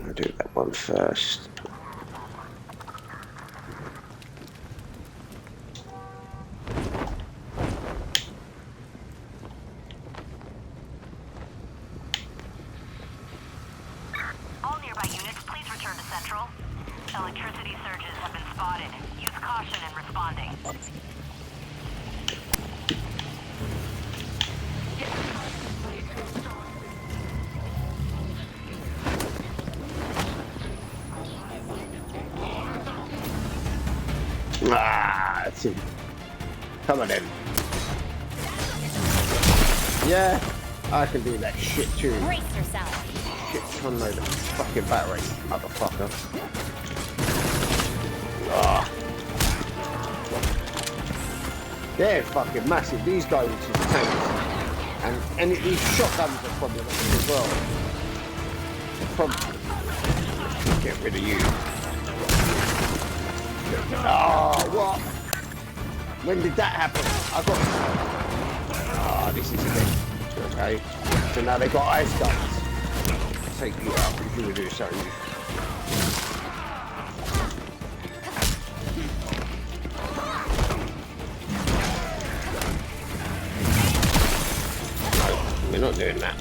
Speaker 1: I'll do that one first.
Speaker 14: All nearby units, please return to Central. Electricity surges have been spotted. Use caution in responding.
Speaker 1: That's it. Come on then. Yeah, I can do that shit too.
Speaker 16: Brace yourself.
Speaker 1: Shit, unload a fucking battery, motherfucker. Ah. They're fucking massive. These guys are just tanks. And these shotguns are problematic as well. Get rid of you. Oh, what? When did that happen? I got... Oh, this is a bit... Okay. So now they got ice guns. Take you out if you would do so. No, we're not doing that.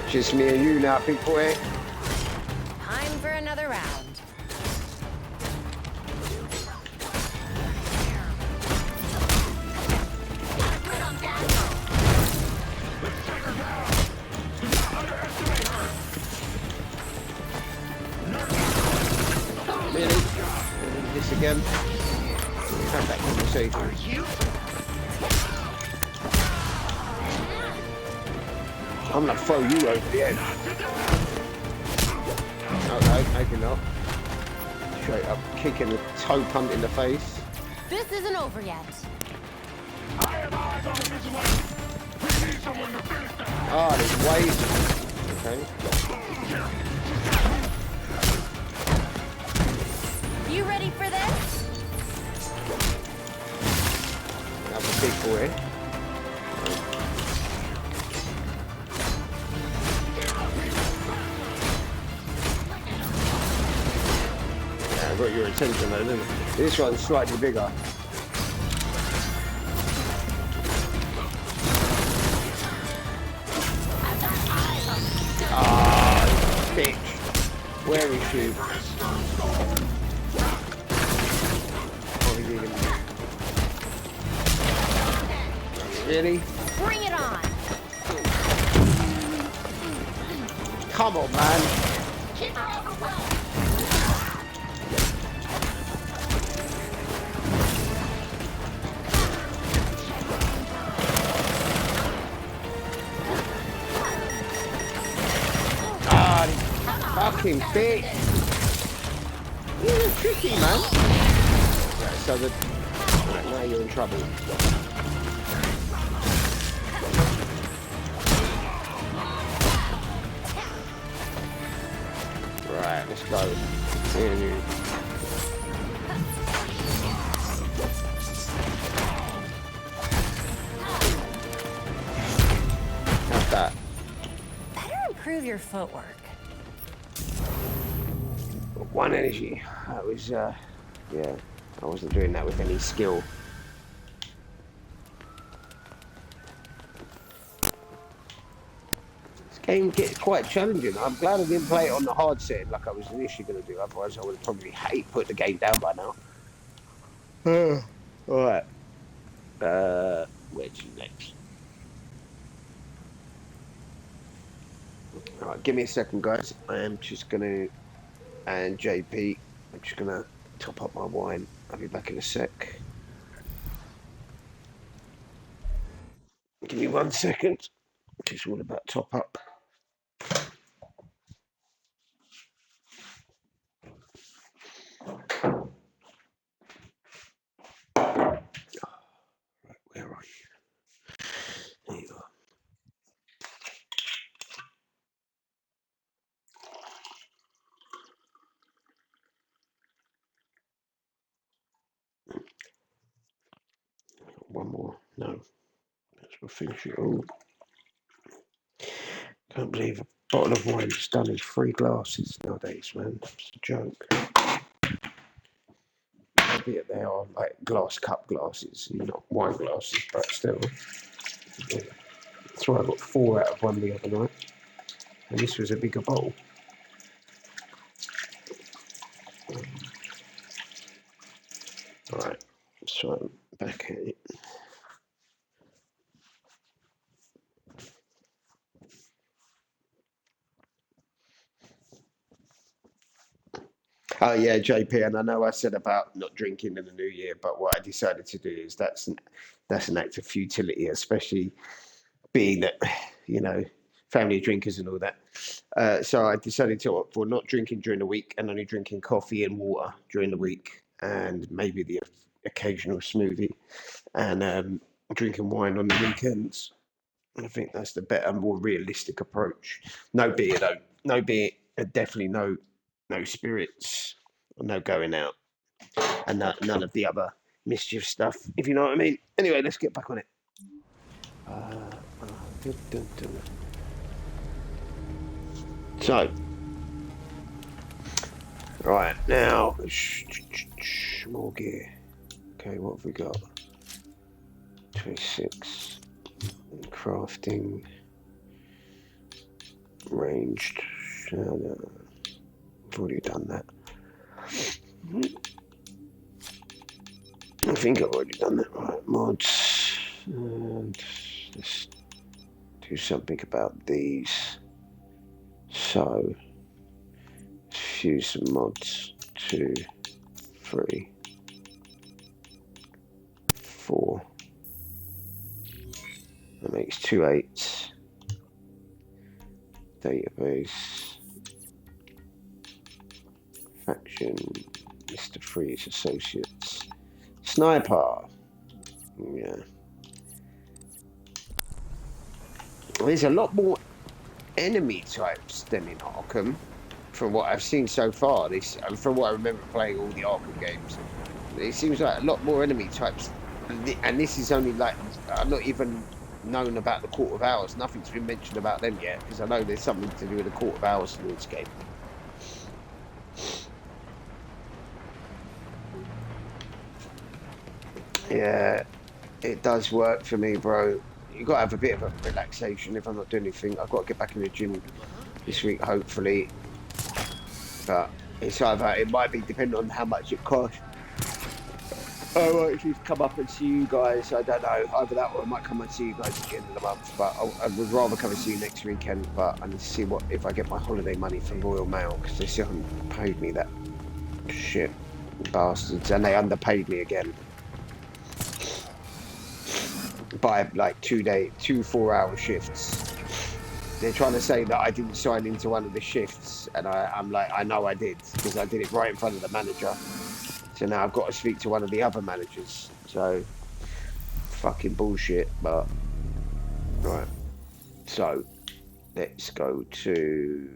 Speaker 1: Just me and you now, big boy.
Speaker 16: Time for another round.
Speaker 1: Really? This again? Have that conversation. I'm gonna throw you over the edge. Okay, maybe not. Straight up kicking the toe punt in the face.
Speaker 16: This isn't over yet.
Speaker 1: Ah, there's waves. Okay.
Speaker 16: You ready for this?
Speaker 1: That's a big boy. Got your attention though, didn't it? This one's slightly bigger. Ah, bitch. Where is she? Really?
Speaker 16: Bring it on.
Speaker 1: Come on, man. Fucking bitch! You're tricky, man. Right, so that now you're in trouble. Right, let's go. How's that?
Speaker 16: Better improve your footwork.
Speaker 1: One energy. That was, yeah, I wasn't doing that with any skill. This game gets quite challenging. I'm glad I didn't play it on the hard setting like I was initially going to do. Otherwise, I would have probably put the game down by now. Alright. Where's you next? Alright, give me a second, guys. I am just going to... And JP, I'm just going to top up my wine. I'll be back in a sec. Give me 1 second. It's all about top up. Right, where are you? There you are. One more. No. We'll finish it all. Can't believe a bottle of wine is done in 3 glasses nowadays, man. It's a joke. Albeit they are like glass cup glasses, not wine glasses, but still. That's why I got 4 out of 1 the other night. And this was a bigger bottle. Alright, so back at it. Oh yeah, JP, and I know I said about not drinking in the new year, but what I decided to do is that's an act of futility, especially being that, you know, family drinkers and all that. So I decided to opt for not drinking during the week and only drinking coffee and water during the week, and maybe the occasional smoothie, and drinking wine on the weekends. I think that's the better, more realistic approach. No beer though. No beer. Definitely no spirits. No going out. And none of the other mischief stuff, if you know what I mean. Anyway, let's get back on it. So, right now, more gear. Okay, what have we got? 26. Crafting. Ranged. No, I've already done that. I think I've already done that. Right, mods. And let's do something about these. So, let's fuse some mods. 2, 3, 4. That makes 2 8s. Database. Faction. Mr. Freeze Associates. Sniper. Yeah. There's a lot more enemy types than in Arkham, from what I've seen so far. From what I remember playing all the Arkham games, it seems like a lot more enemy types. And this is only like, I'm not even known about the Court of Owls. Nothing's been mentioned about them yet, because I know there's something to do with the Court of Owls in this game. Yeah, it does work for me, bro. You got to have a bit of a relaxation. If I'm not doing anything, I've got to get back in the gym this week, hopefully. But it's either, it might be depending on how much it costs. I might actually come up and see you guys. I don't know. Either that or I might come and see you guys at the end of the month. But I would rather come and see you next weekend. But I need to see if I get my holiday money from Royal Mail, because they still haven't paid me that shit, bastards, and they underpaid me again by like 2 4-hour shifts. They're trying to say that I didn't sign into one of the shifts, and I'm like, I know I did, because I did it right in front of the manager. So now I've got to speak to one of the other managers. So fucking bullshit. But right, so let's go to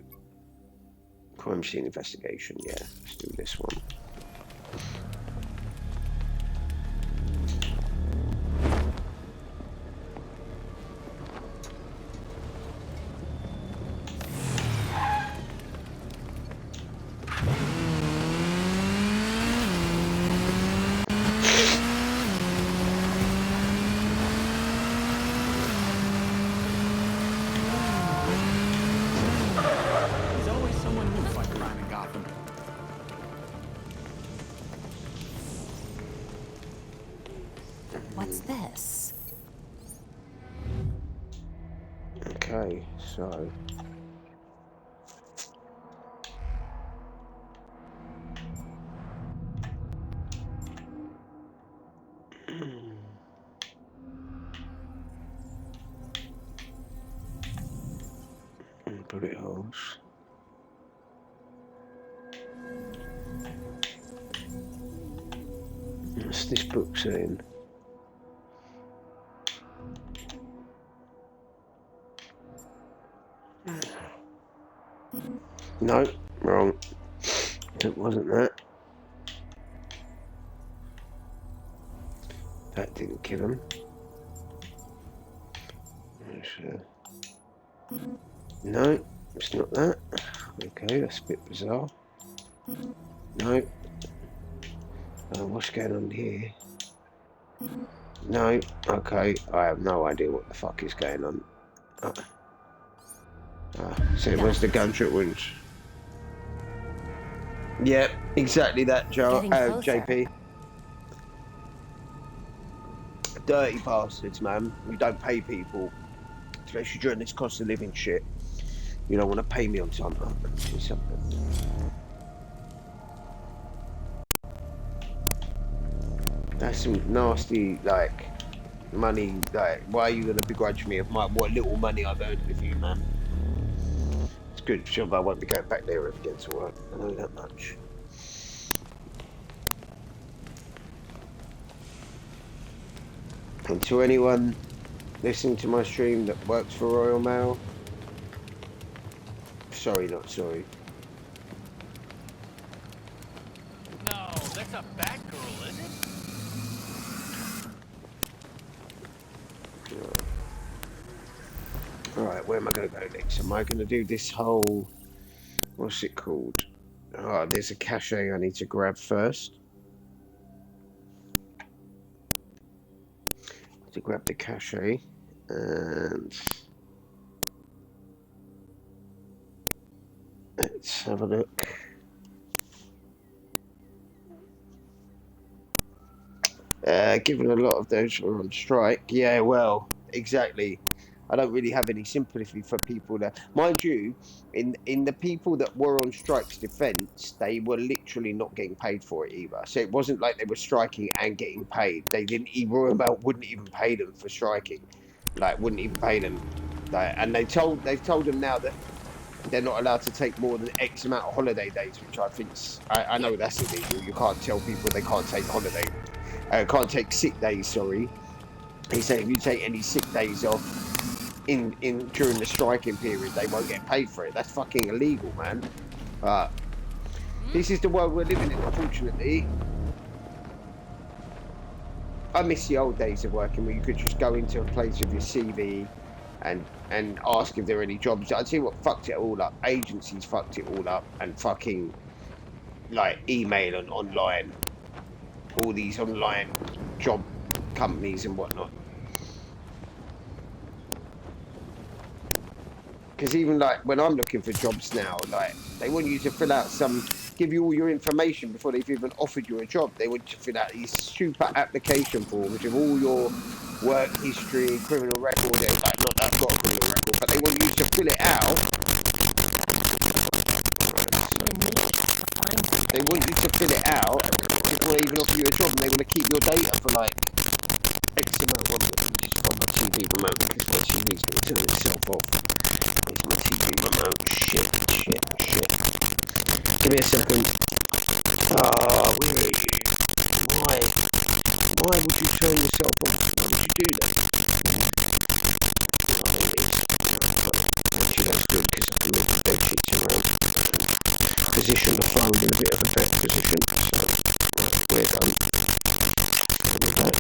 Speaker 1: crime scene investigation. Yeah, let's do this one.
Speaker 16: What's this?
Speaker 1: Okay, so bullet holes. What's this book saying? No, wrong. It wasn't that. That didn't kill him. No, it's not that. Okay, that's a bit bizarre. No. What's going on here? No. Okay, I have no idea what the fuck is going on. So it was the gunshot wounds. Yep, exactly that, JP. Dirty bastards, man. We don't pay people, especially during this cost of living shit. You don't want to pay me on time. Do something. That's some nasty, like, money. Like, why are you gonna begrudge me of what little money I've earned with you, man? It's good, sure, but I won't be going back there again to work. I know that much. And to anyone listening to my stream that works for Royal Mail, sorry, not sorry.
Speaker 15: No, that's a Batgirl, is it?
Speaker 1: Alright, where am I going to go next? Am I going to do this whole... What's it called? Oh, there's a cache I need to grab first. To grab the cache. And... let's have a look. Given a lot of those who are on strike, yeah, well, exactly. I don't really have any sympathy for people that, mind you, in the people that were on strike's defence, they were literally not getting paid for it either. So it wasn't like they were striking and getting paid. They didn't even, Royal Mail wouldn't even pay them for striking, like wouldn't even pay them. Like, and they've told them now that they're not allowed to take more than X amount of holiday days, which I think I know that's illegal. You can't tell people they can't take holiday. Can't take sick days, sorry. He said if you take any sick days off in during the striking period, they won't get paid for it. That's fucking illegal, man. This is the world we're living in, unfortunately. I miss the old days of working where you could just go into a place with your CV and ask if there are any jobs. I'll tell you what fucked it all up. Agencies fucked it all up, and fucking like email and online. All these online job companies and whatnot. Because even like when I'm looking for jobs now, like they want you to fill out give you all your information before they've even offered you a job. They want you to fill out these super application forms with all your work history, criminal record. Like not a criminal record, but they want you to fill it out. They want you to fill it out before they even offer you a job, and they want to keep your data for like X amount. Just got my TV remote because my TV's going to turn itself off. It's my TV remote. Shit. Give me a second. Ah, where are you? Why would you turn yourself off? Why would you do that? Actually, that's good because I can move the bed picture around. Position the phone in a bit of a better position. So, we're done. Coming back.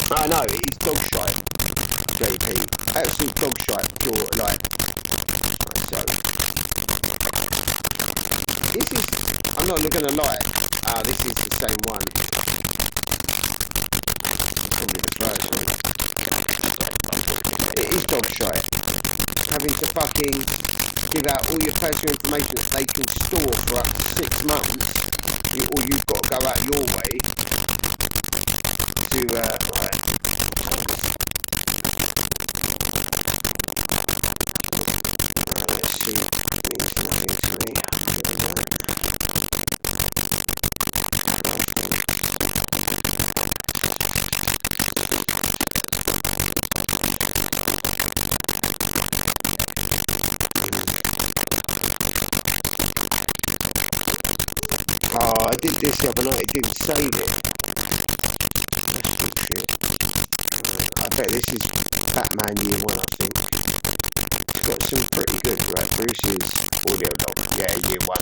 Speaker 1: I know, it is dog shite, JP. Absolute dog shite for, like... So... This is... I'm not gonna lie. This is the same one. Probably the first one. It is dog shite. Having to fucking give out all your personal information that they can store for up to 6 months. Or you've got to go out your way to, right. Let's see. Oh, I did this the other night, it didn't save it. I bet this is Batman Year 1, I think. Got some pretty good, right? Bruce's audio log. Yeah, Year 1.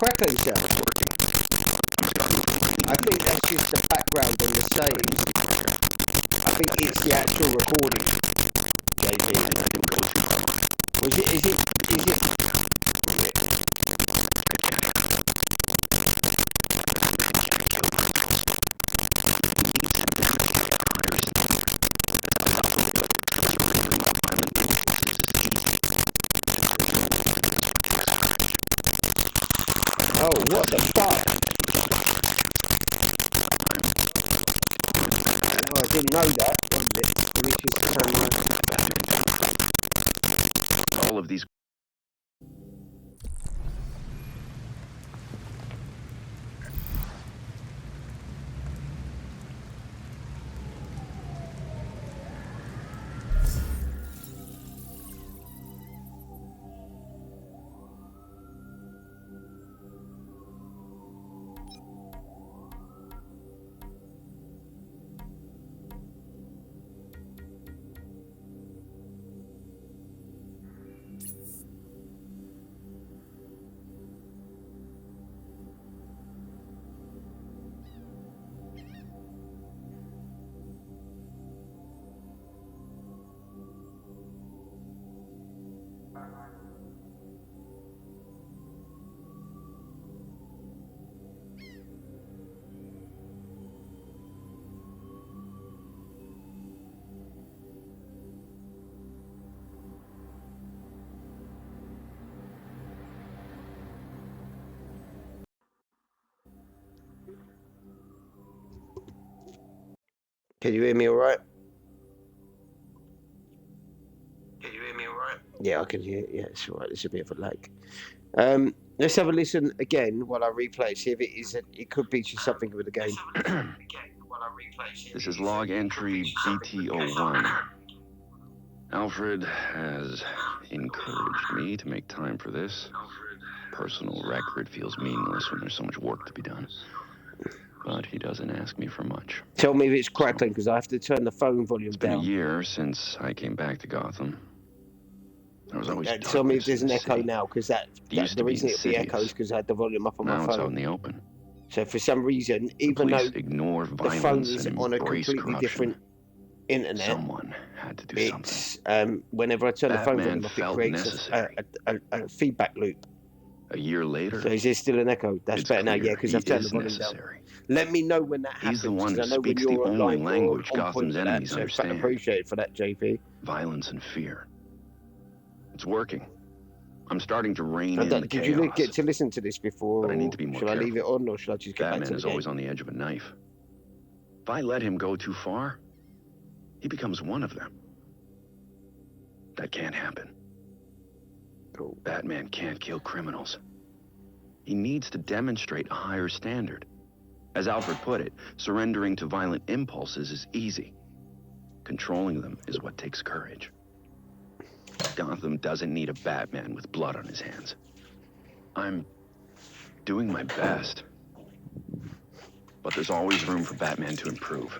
Speaker 1: crackling sound? I think that's just the background on the stage. I think it's the actual recording. Is it? Oh, what the fuck? Oh, I didn't know that.
Speaker 17: All of these.
Speaker 1: Can you hear me all right? Yeah, I can hear. Yeah, it's all right. There's a bit of a lag. Let's have a listen again while I replay. See if it is. It could be just something with the game.
Speaker 17: This is log entry BT01. Alfred has encouraged me to make time for this. Personal record feels meaningless when there's so much work to be done. But he doesn't ask me for much.
Speaker 1: Tell me if it's crackling, because I have to turn the phone volume down.
Speaker 17: It's been a year since I came back to Gotham. There was always
Speaker 1: tell me if there's an echo now, because the reason it would be echo is because I had the volume up on my phone.
Speaker 17: Now it's out in the open.
Speaker 1: So for some reason, even though the phone is on a completely different internet,
Speaker 17: someone had to do something.
Speaker 1: Whenever I turn the phone volume up, it creates a feedback loop.
Speaker 17: A year later.
Speaker 1: So is there still an echo? That's better now, yeah, because I've turned the volume down. Let me know when that happens.
Speaker 17: He's the one who speaks the only language Gotham's enemies understand.
Speaker 1: Appreciate it for that, JP.
Speaker 17: Violence and fear. It's working. I'm starting to rein in the chaos.
Speaker 1: Did you get to listen to this before?
Speaker 17: But I need to be more careful.
Speaker 1: Should I leave it on, or should I just get back to the
Speaker 17: Batman is always on the edge of a knife. If I let him go too far, he becomes one of them. That can't happen.
Speaker 1: Cool.
Speaker 17: Batman can't kill criminals. He needs to demonstrate a higher standard. As Alfred put it, surrendering to violent impulses is easy. Controlling them is what takes courage. Gotham doesn't need a Batman with blood on his hands. I'm doing my best. But there's always room for Batman to improve.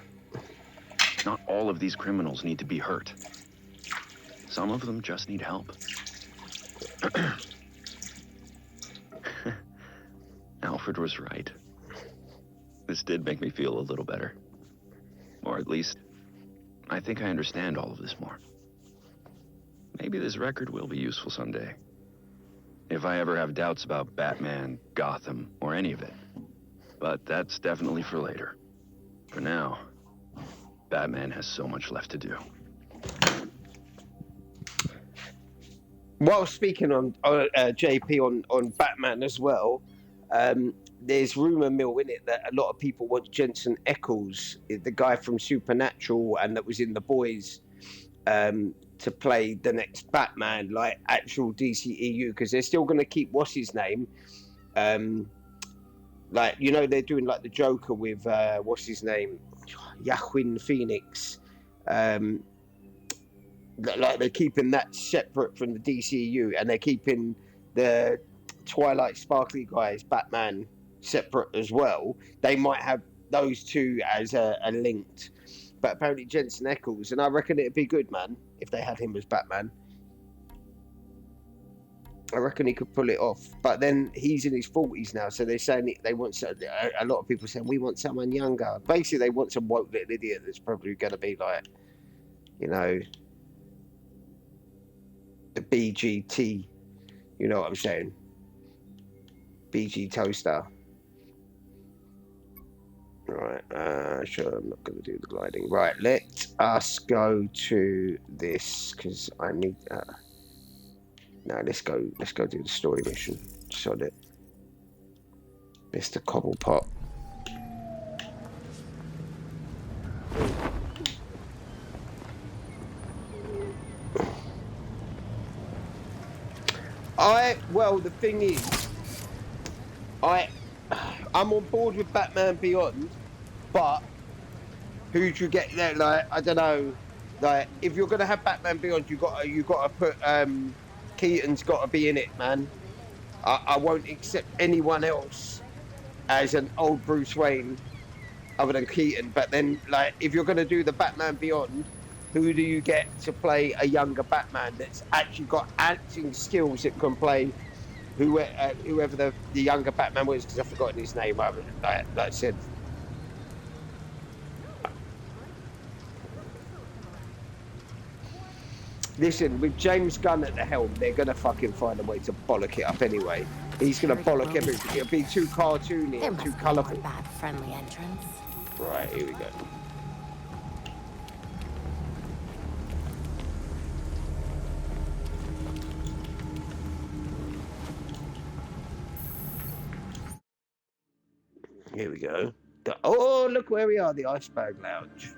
Speaker 17: Not all of these criminals need to be hurt. Some of them just need help. Alfred was right. This did make me feel a little better. Or at least, I think I understand all of this more. Maybe this record will be useful someday. If I ever have doubts about Batman, Gotham, or any of it. But that's definitely for later. For now, Batman has so much left to do.
Speaker 1: While speaking on JP on Batman as well, there's rumour mill in it that a lot of people want Jensen Ackles, the guy from Supernatural and that was in The Boys, to play the next Batman, like actual DCEU, because they're still going to keep what's his name, like, you know, they're doing like the Joker with what's his name, Joaquin Phoenix, like they're keeping that separate from the DCEU, and they're keeping the Twilight Sparkly guys, Batman, separate as well. They might have those two as a linked, but apparently Jensen Ackles, and I reckon it'd be good, man, if they had him as Batman. I reckon he could pull it off. But then he's in his 40s now, so they're saying they want a lot of people saying we want someone younger. Basically, they want some woke little idiot that's probably going to be like, you know, the BGT. You know what I'm saying? BG toaster. Right, sure, I'm not going to do the gliding. Right, let us go to this, because I need... no, let's go do the story mission. Sod it. Mr. Cobblepot. Well, the thing is, I'm on board with Batman Beyond, but who do you get there? Like, I don't know. Like, if you're gonna have Batman Beyond, you gotta put Keaton's got to be in it, man. I won't accept anyone else as an old Bruce Wayne other than Keaton. But then, like, if you're gonna do the Batman Beyond, who do you get to play a younger Batman that's actually got acting skills that can play whoever the younger Batman was? Because I've forgotten his name. Like I said. Listen, with James Gunn at the helm, they're going to fucking find a way to bollock it up anyway. He's going to bollock everything. It'll be too cartoony and too colourful.
Speaker 16: Bat-friendly entrance.
Speaker 1: Right, here we go. Here we go. Oh, look where we are, the Iceberg Lounge.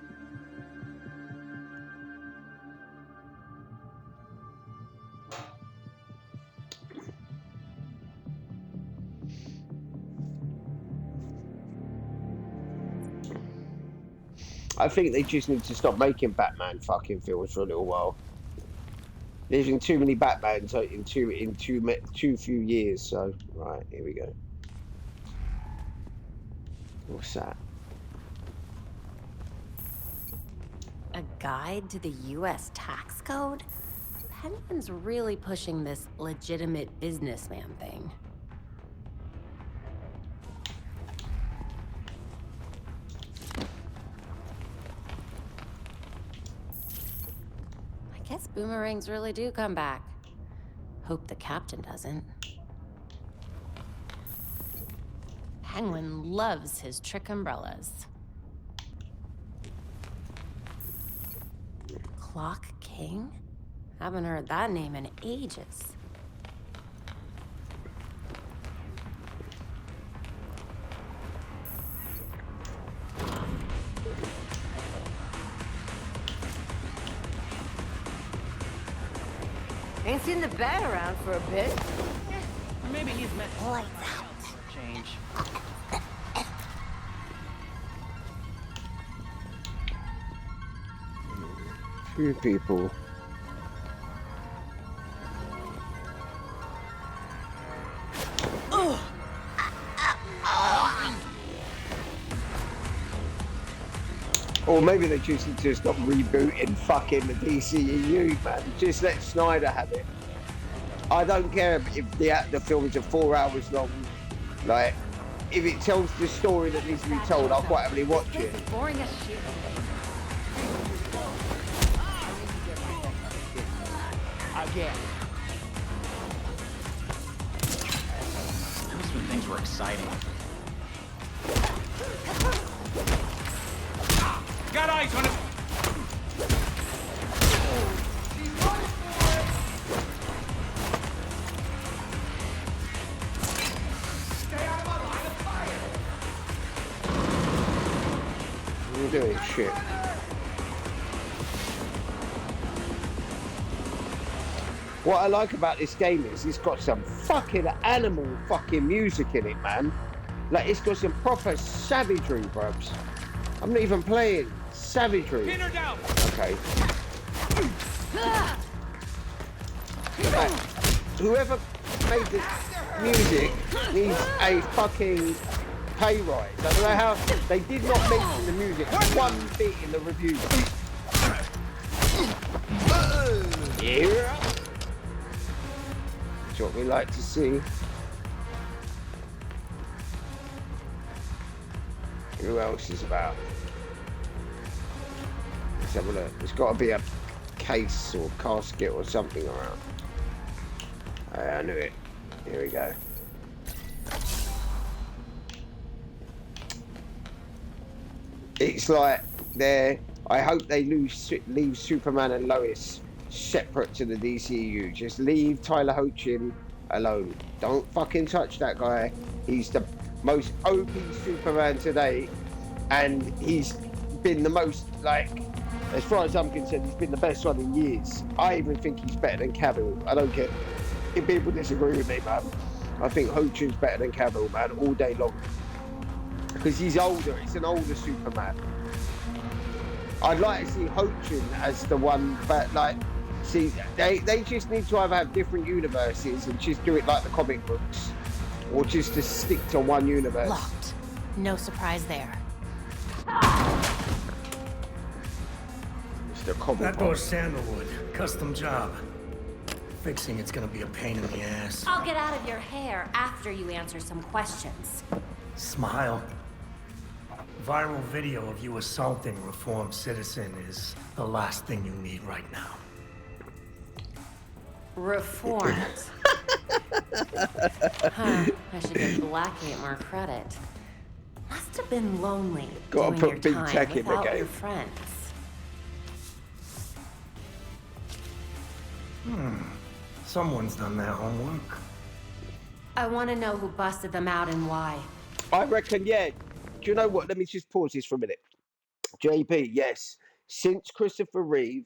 Speaker 1: I think they just need to stop making Batman fucking films for a little while. There's been too many Batmans in too few years. So right, here we go. What's that?
Speaker 16: A guide to the U.S. tax code? Penguin's really pushing this legitimate businessman thing. I guess boomerangs really do come back. Hope the captain doesn't. Penguin loves his trick umbrellas. Clock King? Haven't heard that name in ages.
Speaker 10: Ain't seen the bat around for a bit.
Speaker 15: Maybe he's meant
Speaker 10: Lights out.
Speaker 15: change.
Speaker 1: Few people. Or maybe they just need to stop rebooting fucking the DCEU, man. Just let Snyder have it. I don't care if the film is 4 hours long. Like, if it tells the story that needs to be told, I'll quite happily watch it.
Speaker 10: Boring as shit.
Speaker 15: Again.
Speaker 2: That was when things were exciting.
Speaker 15: Got eyes on him.
Speaker 1: Stay out of my line of fire. You're doing shit. What I like about this game is it's got some fucking animal fucking music in it, man. Like, it's got some proper savagery, brubs. I'm not even playing. Savagery.
Speaker 15: Pin her down.
Speaker 1: Okay. Right. Whoever made this music needs a fucking pay rise. I don't know how they did not mention the music one bit in the review. Yeah. That's what we like to see. Who else is about? Let's have a look. There's got to be a case or casket or something around. I knew it. Here we go. It's like they're. I hope they leave Superman and Lois separate to the DCU. Just leave Tyler Hoechlin alone. Don't fucking touch that guy. He's the most OP Superman today, and he's been the most, like, as far as I'm concerned, he's been the best one in years. I even think he's better than Cavill. I don't care if people disagree with me, man. I think Hoechlin's better than Cavill, man, all day long. Because he's older. It's an older Superman. I'd like to see Hoechlin as the one, but like, see, they just need to either have different universes and just do it like the comic books, or just to stick to one universe.
Speaker 16: Locked. No surprise there.
Speaker 1: It's the comic
Speaker 18: That goes sandalwood. Custom job. Fixing it's gonna be a pain in the ass.
Speaker 16: I'll get out of your hair after you answer some questions.
Speaker 18: Smile. Viral video of you assaulting a reformed citizen is the last thing you need right now.
Speaker 16: Reformed. Huh, I should give Blackgate more credit. Must have been lonely
Speaker 1: Gotta
Speaker 16: doing
Speaker 1: put
Speaker 16: your
Speaker 1: big
Speaker 16: time
Speaker 1: tech in the
Speaker 16: without
Speaker 1: game.
Speaker 16: your friends.
Speaker 18: Someone's done their homework.
Speaker 16: I want to know who busted them out and why.
Speaker 1: I reckon, yeah. Do you know what? Let me just pause this for a minute. JP, yes. Since Christopher Reeve,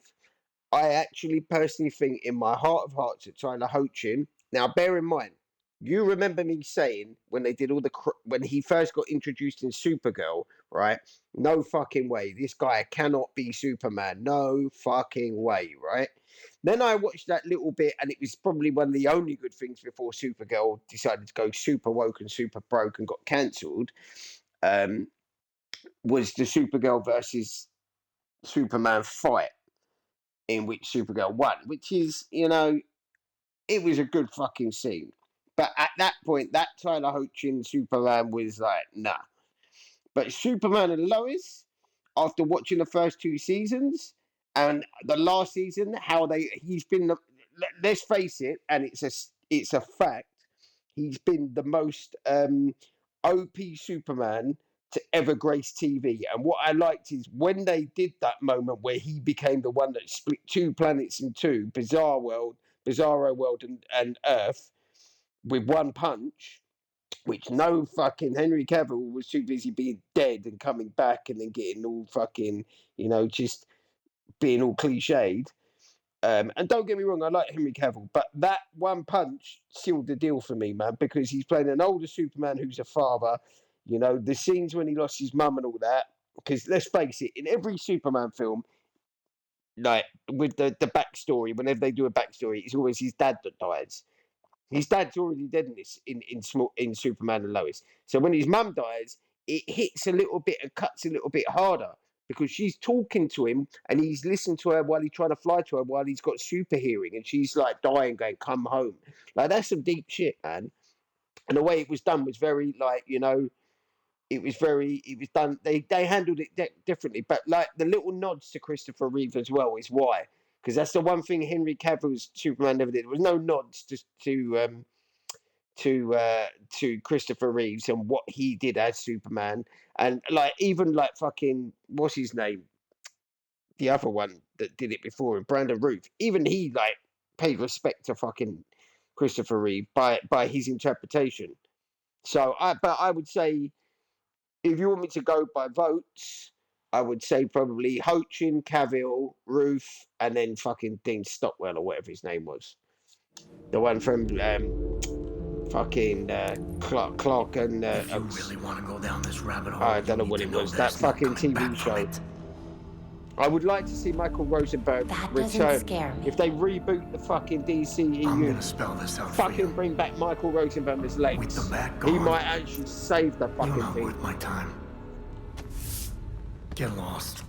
Speaker 1: I actually personally think in my heart of hearts that Tyler Hoechlin. Now, bear in mind, you remember me saying when they did all the when he first got introduced in Supergirl, right? No fucking way. This guy cannot be Superman. No fucking way, right? Then I watched that little bit, and it was probably one of the only good things before Supergirl decided to go super woke and super broke and got cancelled. Was the Supergirl versus Superman fight, in which Supergirl won, which is, you know, it was a good fucking scene. But at that point, that Tyler Hoechlin Superman was like, nah. But Superman and Lois, after watching the first two seasons and the last season, he's been let's face it, and it's a fact, he's been the most OP Superman to ever grace TV. And what I liked is when they did that moment where he became the one that split two planets in two, Bizarro World and Earth, with one punch, which no fucking Henry Cavill was too busy being dead and coming back and then getting all fucking, you know, just being all cliched. And don't get me wrong, I like Henry Cavill, but that one punch sealed the deal for me, man, because he's playing an older Superman who's a father. You know, the scenes when he lost his mum and all that, because let's face it, in every Superman film, like with the backstory, whenever they do a backstory, it's always his dad that dies. His dad's already dead in this in Superman and Lois. So when his mum dies, it hits a little bit and cuts a little bit harder because she's talking to him and he's listening to her while he's trying to fly to her while he's got super hearing and she's like dying, going, "Come home." Like that's some deep shit, man. And the way it was done was very like, you know, it was done. They handled it differently, but like the little nods to Christopher Reeve as well is why. Because that's the one thing Henry Cavill's Superman never did. There was no nods to Christopher Reeves and what he did as Superman, and like even like fucking what's his name, the other one that did it before him, Brandon Routh. Even he like paid respect to fucking Christopher Reeve by his interpretation. So I would say if you want me to go by votes, I would say probably Hoechlin, Cavill, Ruth, and then fucking Dean Stockwell or whatever his name was. The one from fucking Clark and...
Speaker 18: if you really want to go down this rabbit hole,
Speaker 1: I don't know what it was. That fucking TV show. I would like to see Michael Rosenberg return.
Speaker 16: Scare me.
Speaker 1: If they reboot the fucking DCEU, I'm
Speaker 18: gonna spell this out
Speaker 1: fucking bring back Michael Rosenberg as Lex.
Speaker 18: With the back
Speaker 1: he
Speaker 18: gone,
Speaker 1: might actually save the fucking
Speaker 18: you're not
Speaker 1: thing.
Speaker 18: worth my time. Get lost.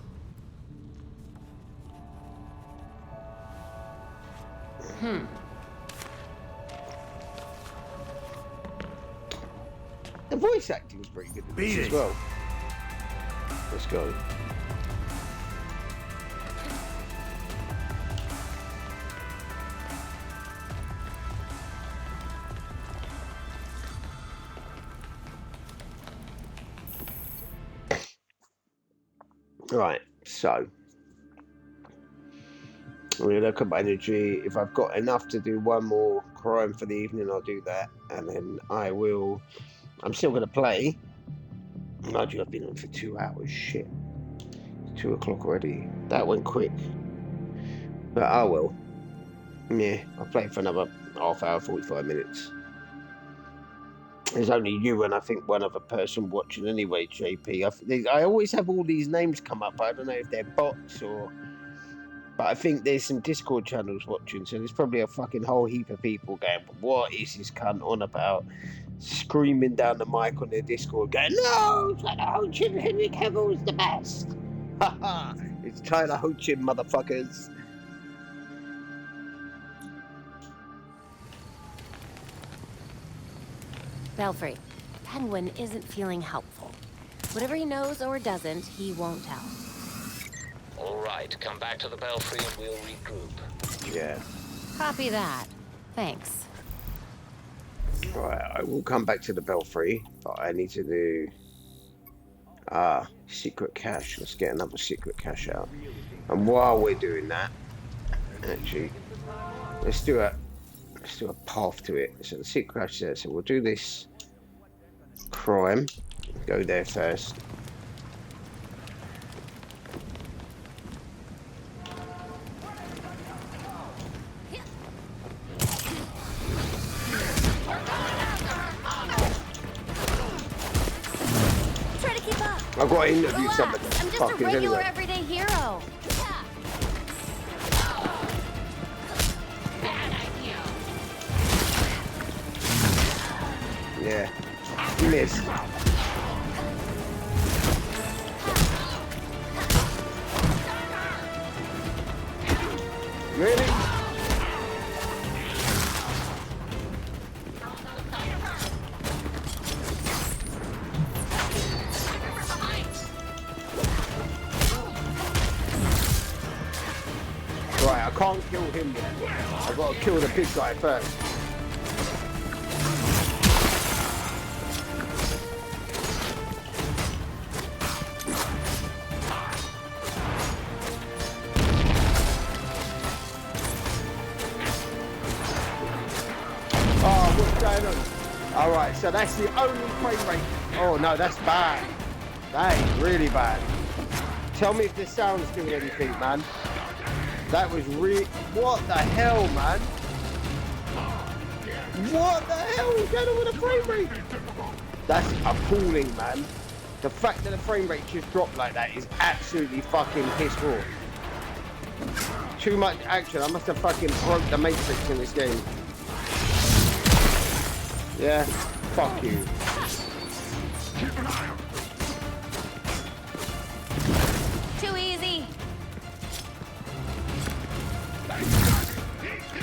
Speaker 1: The voice acting was pretty good in this as well. Let's go. Right, so I'm going to look at my energy. If I've got enough to do one more crime for the evening, I'll do that. And then I will... I'm still going to play. Mind you, I've been on for 2 hours. Shit. It's 2 o'clock already. That went quick. But I will. Yeah, I'll play for another half hour, 45 minutes. There's only you and I think one other person watching anyway, JP. I always have all these names come up. I don't know if they're bots or... But I think there's some Discord channels watching, so there's probably a fucking whole heap of people going, what is this cunt on about? Screaming down the mic on their Discord going, no, Tyler Hoechlin, Henry Cavill is the best. Haha, it's Tyler Hoechlin, motherfuckers.
Speaker 16: Belfry, Penguin isn't feeling helpful. Whatever he knows or doesn't, he won't tell.
Speaker 6: All right, come back to the Belfry and we'll regroup.
Speaker 1: Yeah.
Speaker 16: Copy that. Thanks.
Speaker 1: Right, I will come back to the Belfry, but I need to do... secret cache. Let's get another secret cache out. And while we're doing that, actually, let's do a path to it. So the secret cache there. So we'll do this crime. Go there first.
Speaker 16: Try to keep up.
Speaker 1: I've got to interview somebody.
Speaker 16: I'm just a regular everyday hero.
Speaker 1: Yeah. Missed. Really? Right, I can't kill him yet. I've got to kill the big guy first. Oh, what's going on? Alright, so that's the only frame rate. Oh no, that's bad. That is really bad. Tell me if the sound's doing anything, man. That was what the hell, man? What the hell is going on with the frame rate? That's appalling, man. The fact that the frame rate just dropped like that is absolutely fucking piss poor. Too much action. I must have fucking broke the matrix in this game. Yeah, fuck you.
Speaker 16: Too easy.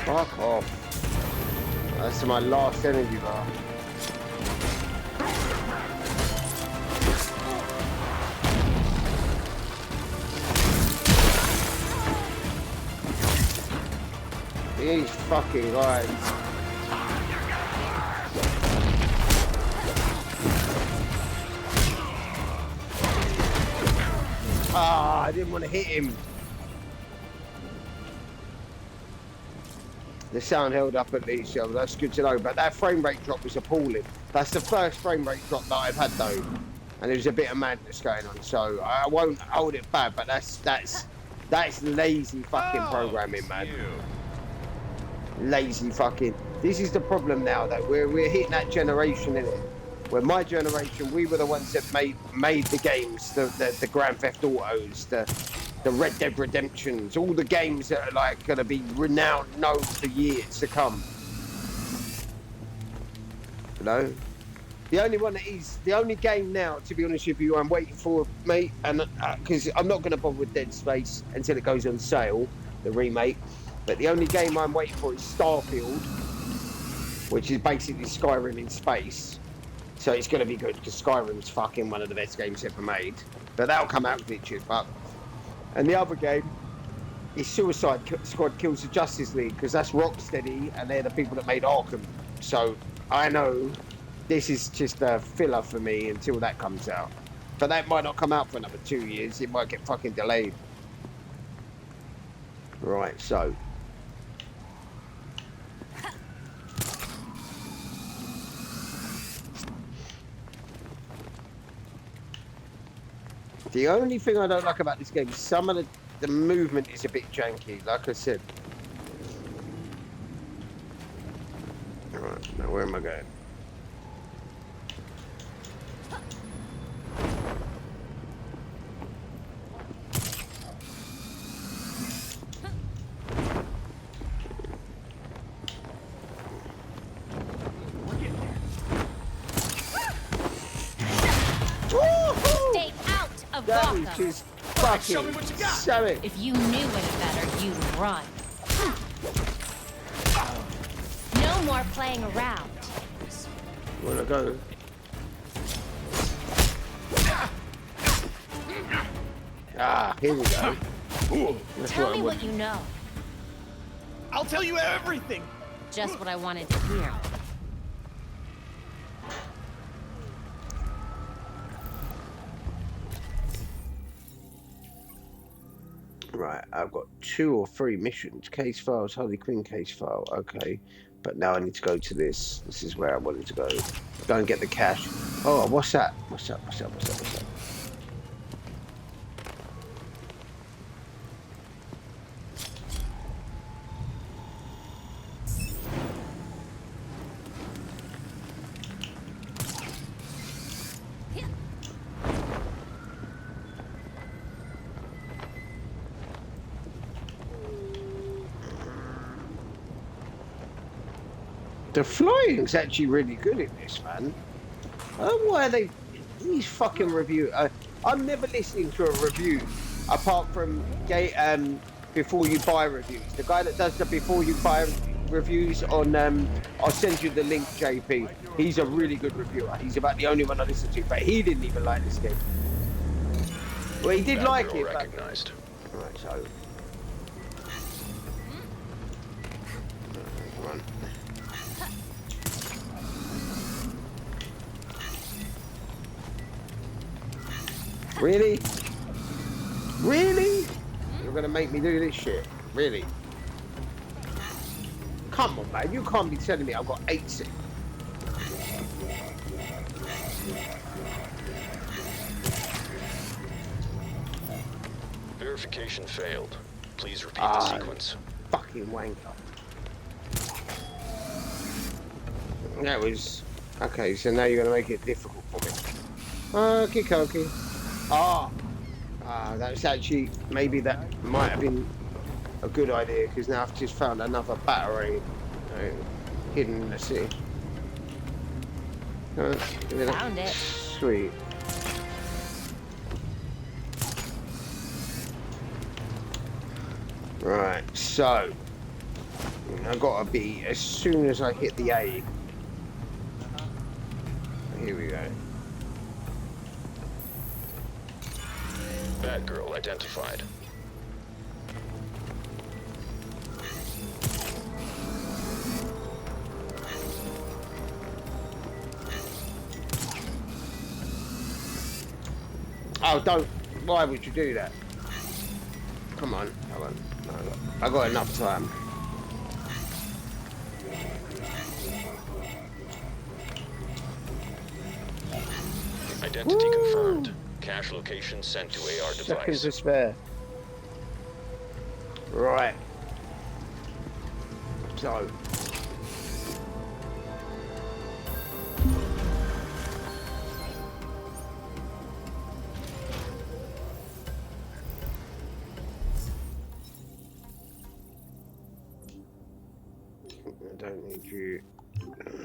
Speaker 1: Fuck off. That's my last energy bar. These fucking guys. Ah, I didn't want to hit him. The sound held up at least, yeah, that's good to know. But that frame rate drop was appalling. That's the first frame rate drop that I've had though, and there's a bit of madness going on. So I won't hold it bad, but that's lazy fucking programming, man. Lazy fucking. This is the problem now that we're hitting that generation in it. Where my generation, we were the ones that made the games, the Grand Theft Autos, the Red Dead Redemptions, all the games that are like going to be renowned, known for years to come. You know, the only game now, to be honest with you, I'm waiting for, mate, and because I'm not going to bother with Dead Space until it goes on sale, the remake. But the only game I'm waiting for is Starfield, which is basically Skyrim in space. So it's going to be good because Skyrim's fucking one of the best games ever made. But that'll come out glitches. And the other game is Suicide Squad Kills the Justice League because that's Rocksteady and they're the people that made Arkham. So I know this is just a filler for me until that comes out. But that might not come out for another 2 years. It might get fucking delayed. Right, so. The only thing I don't like about this game is some of the movement is a bit janky, like I said. Alright, now where am I going?
Speaker 16: Stay out of Gotham.
Speaker 1: Just fucking show me what you got. Show it.
Speaker 16: If you knew any better, you'd run. No more playing around.
Speaker 1: Where'd I go? Ah, here we go.
Speaker 16: Tell me what you know.
Speaker 8: I'll tell you everything.
Speaker 16: Just what I wanted to hear.
Speaker 1: Right, I've got 2 or 3 missions. Case files, Harley Quinn case file. Okay, but now I need to go to this. This is where I wanted to go. Go and get the cash. Oh, what's that? What's up? What's up? What's up? What's up? The flying's actually really good in this, man. I don't know why these fucking review. I'm never listening to a review apart from before you buy reviews. The guy that does the before you buy reviews on I'll send you the link, JP. He's a really good reviewer. He's about the only one I listen to, but he didn't even like this game. Well, he did like it.
Speaker 6: Recognized.
Speaker 1: Right, so. Come on. Really? Really? You're gonna make me do this shit? Really? Come on, man. You can't be telling me I've got 8 seconds.
Speaker 6: Verification failed. Please repeat the sequence.
Speaker 1: Fucking wanker. That was... Okay, so now you're gonna make it difficult for me. Okie dokie. That was actually, maybe that might have been a good idea because now I've just found another battery hidden in the city.
Speaker 16: Found it.
Speaker 1: Sweet. Right, so I gotta be as soon as I hit the A. Here we go.
Speaker 6: Batgirl identified.
Speaker 1: Oh, don't. Why would you do that? Come on. Come on. No, I got enough time.
Speaker 6: Identity confirmed. Cache location sent to AR device.
Speaker 1: Seconds to spare. Right. So. I don't need you.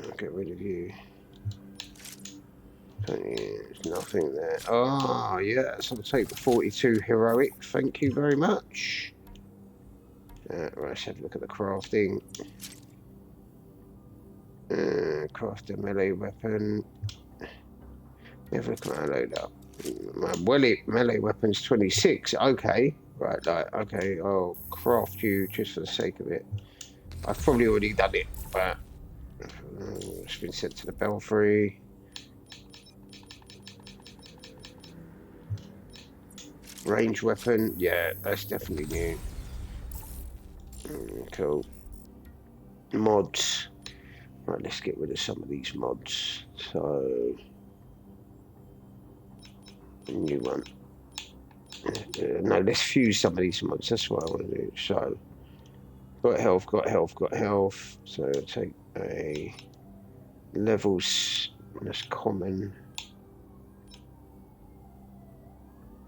Speaker 1: I'll get rid of you. There's nothing there. Oh, yes, I'll take the 42 heroic. Thank you very much. Right, let's have a look at the crafting. Craft a melee weapon. Never can I load up. Melee weapons 26. Okay, right. Okay, I'll craft you just for the sake of it. I've probably already done it, but it's been sent to the belfry. Range weapon, yeah, that's definitely new. Cool. Mods. Right, let's get rid of some of these mods. So, new one. No, let's fuse some of these mods. That's what I want to do. So, got health. So, take a levels. That's common.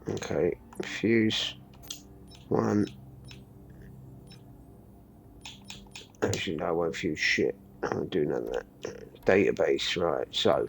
Speaker 1: Okay, fuse. One. Actually, no, I won't fuse shit. I won't do none of that. Database, right, so.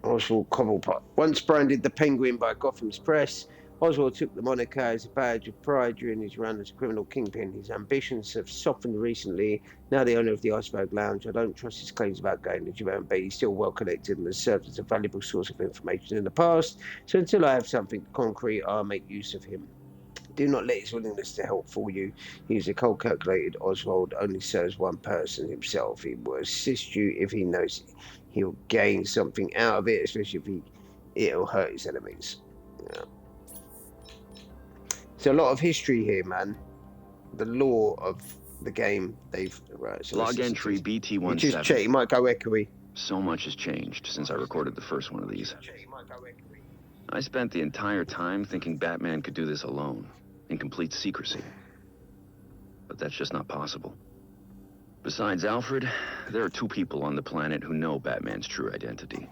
Speaker 1: Oswald Cobblepot. Once branded the Penguin by Gotham's press, Oswald took the moniker as a badge of pride during his run as a criminal kingpin. His ambitions have softened recently. Now the owner of the Iceberg Lounge, I don't trust his claims about going to Japan, but he's still well connected and has served as a valuable source of information in the past. So until I have something concrete, I'll make use of him. Do not let his willingness to help fool you. He is a cold, calculated Oswald, only serves one person, himself. He will assist you if he knows he'll gain something out of it, especially if it'll hurt his enemies. Yeah. There's a lot of history here, man. The lore of the game, right. So
Speaker 17: log entry BT17.
Speaker 1: Just check, it might go echoey.
Speaker 17: So much has changed since I recorded the first one of these. I spent the entire time thinking Batman could do this alone, in complete secrecy. But that's just not possible. Besides Alfred, there are 2 people on the planet who know Batman's true identity,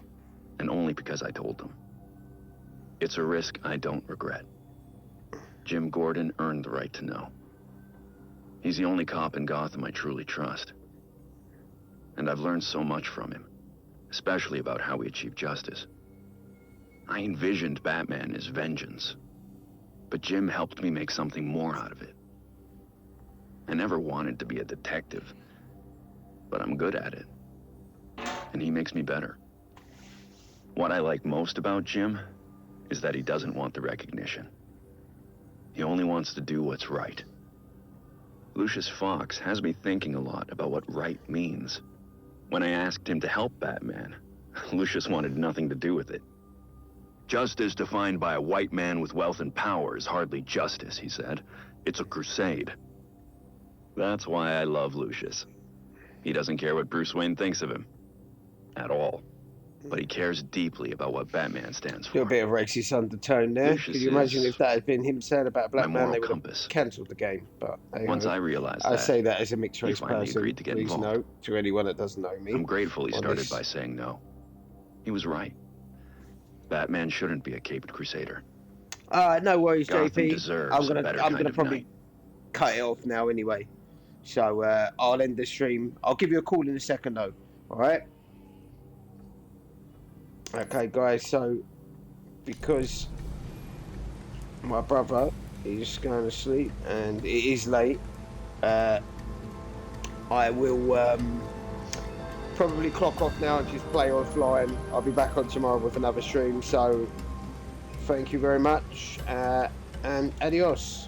Speaker 17: and only because I told them. It's a risk I don't regret. Jim Gordon earned the right to know. He's the only cop in Gotham I truly trust. And I've learned so much from him, especially about how we achieve justice. I envisioned Batman as vengeance, but Jim helped me make something more out of it. I never wanted to be a detective, but I'm good at it, and he makes me better. What I like most about Jim is that he doesn't want the recognition. He only wants to do what's right. Lucius Fox has me thinking a lot about what right means. When I asked him to help Batman, Lucius wanted nothing to do with it. Justice defined by a white man with wealth and power is hardly justice, he said. It's a crusade. That's why I love Lucius. He doesn't care what Bruce Wayne thinks of him. At all. But he cares deeply about what Batman stands for.
Speaker 1: A bit of racist undertone there.
Speaker 17: Lucius
Speaker 1: Could you imagine if that had been him saying about Black Man, they would
Speaker 17: compass.
Speaker 1: have cancelled the game. But
Speaker 17: once I realized
Speaker 1: I
Speaker 17: that,
Speaker 1: say that as a mixed race
Speaker 17: he finally
Speaker 1: person.
Speaker 17: agreed to get
Speaker 1: Please
Speaker 17: involved.
Speaker 1: note to anyone that doesn't know me.
Speaker 17: I'm grateful he started by saying no. He was right. Batman shouldn't be a caped crusader.
Speaker 1: No worries,
Speaker 17: Gotham
Speaker 1: JP.
Speaker 17: deserves
Speaker 1: I'm
Speaker 17: a
Speaker 1: gonna
Speaker 17: better kind of
Speaker 1: probably
Speaker 17: night.
Speaker 1: cut it off now anyway. So I'll end the stream. I'll give you a call in a second though. All right. Okay, guys. So because my brother is going to sleep and it is late, I will probably clock off now and just play offline. I'll be back on tomorrow with another stream. So thank you very much and adios.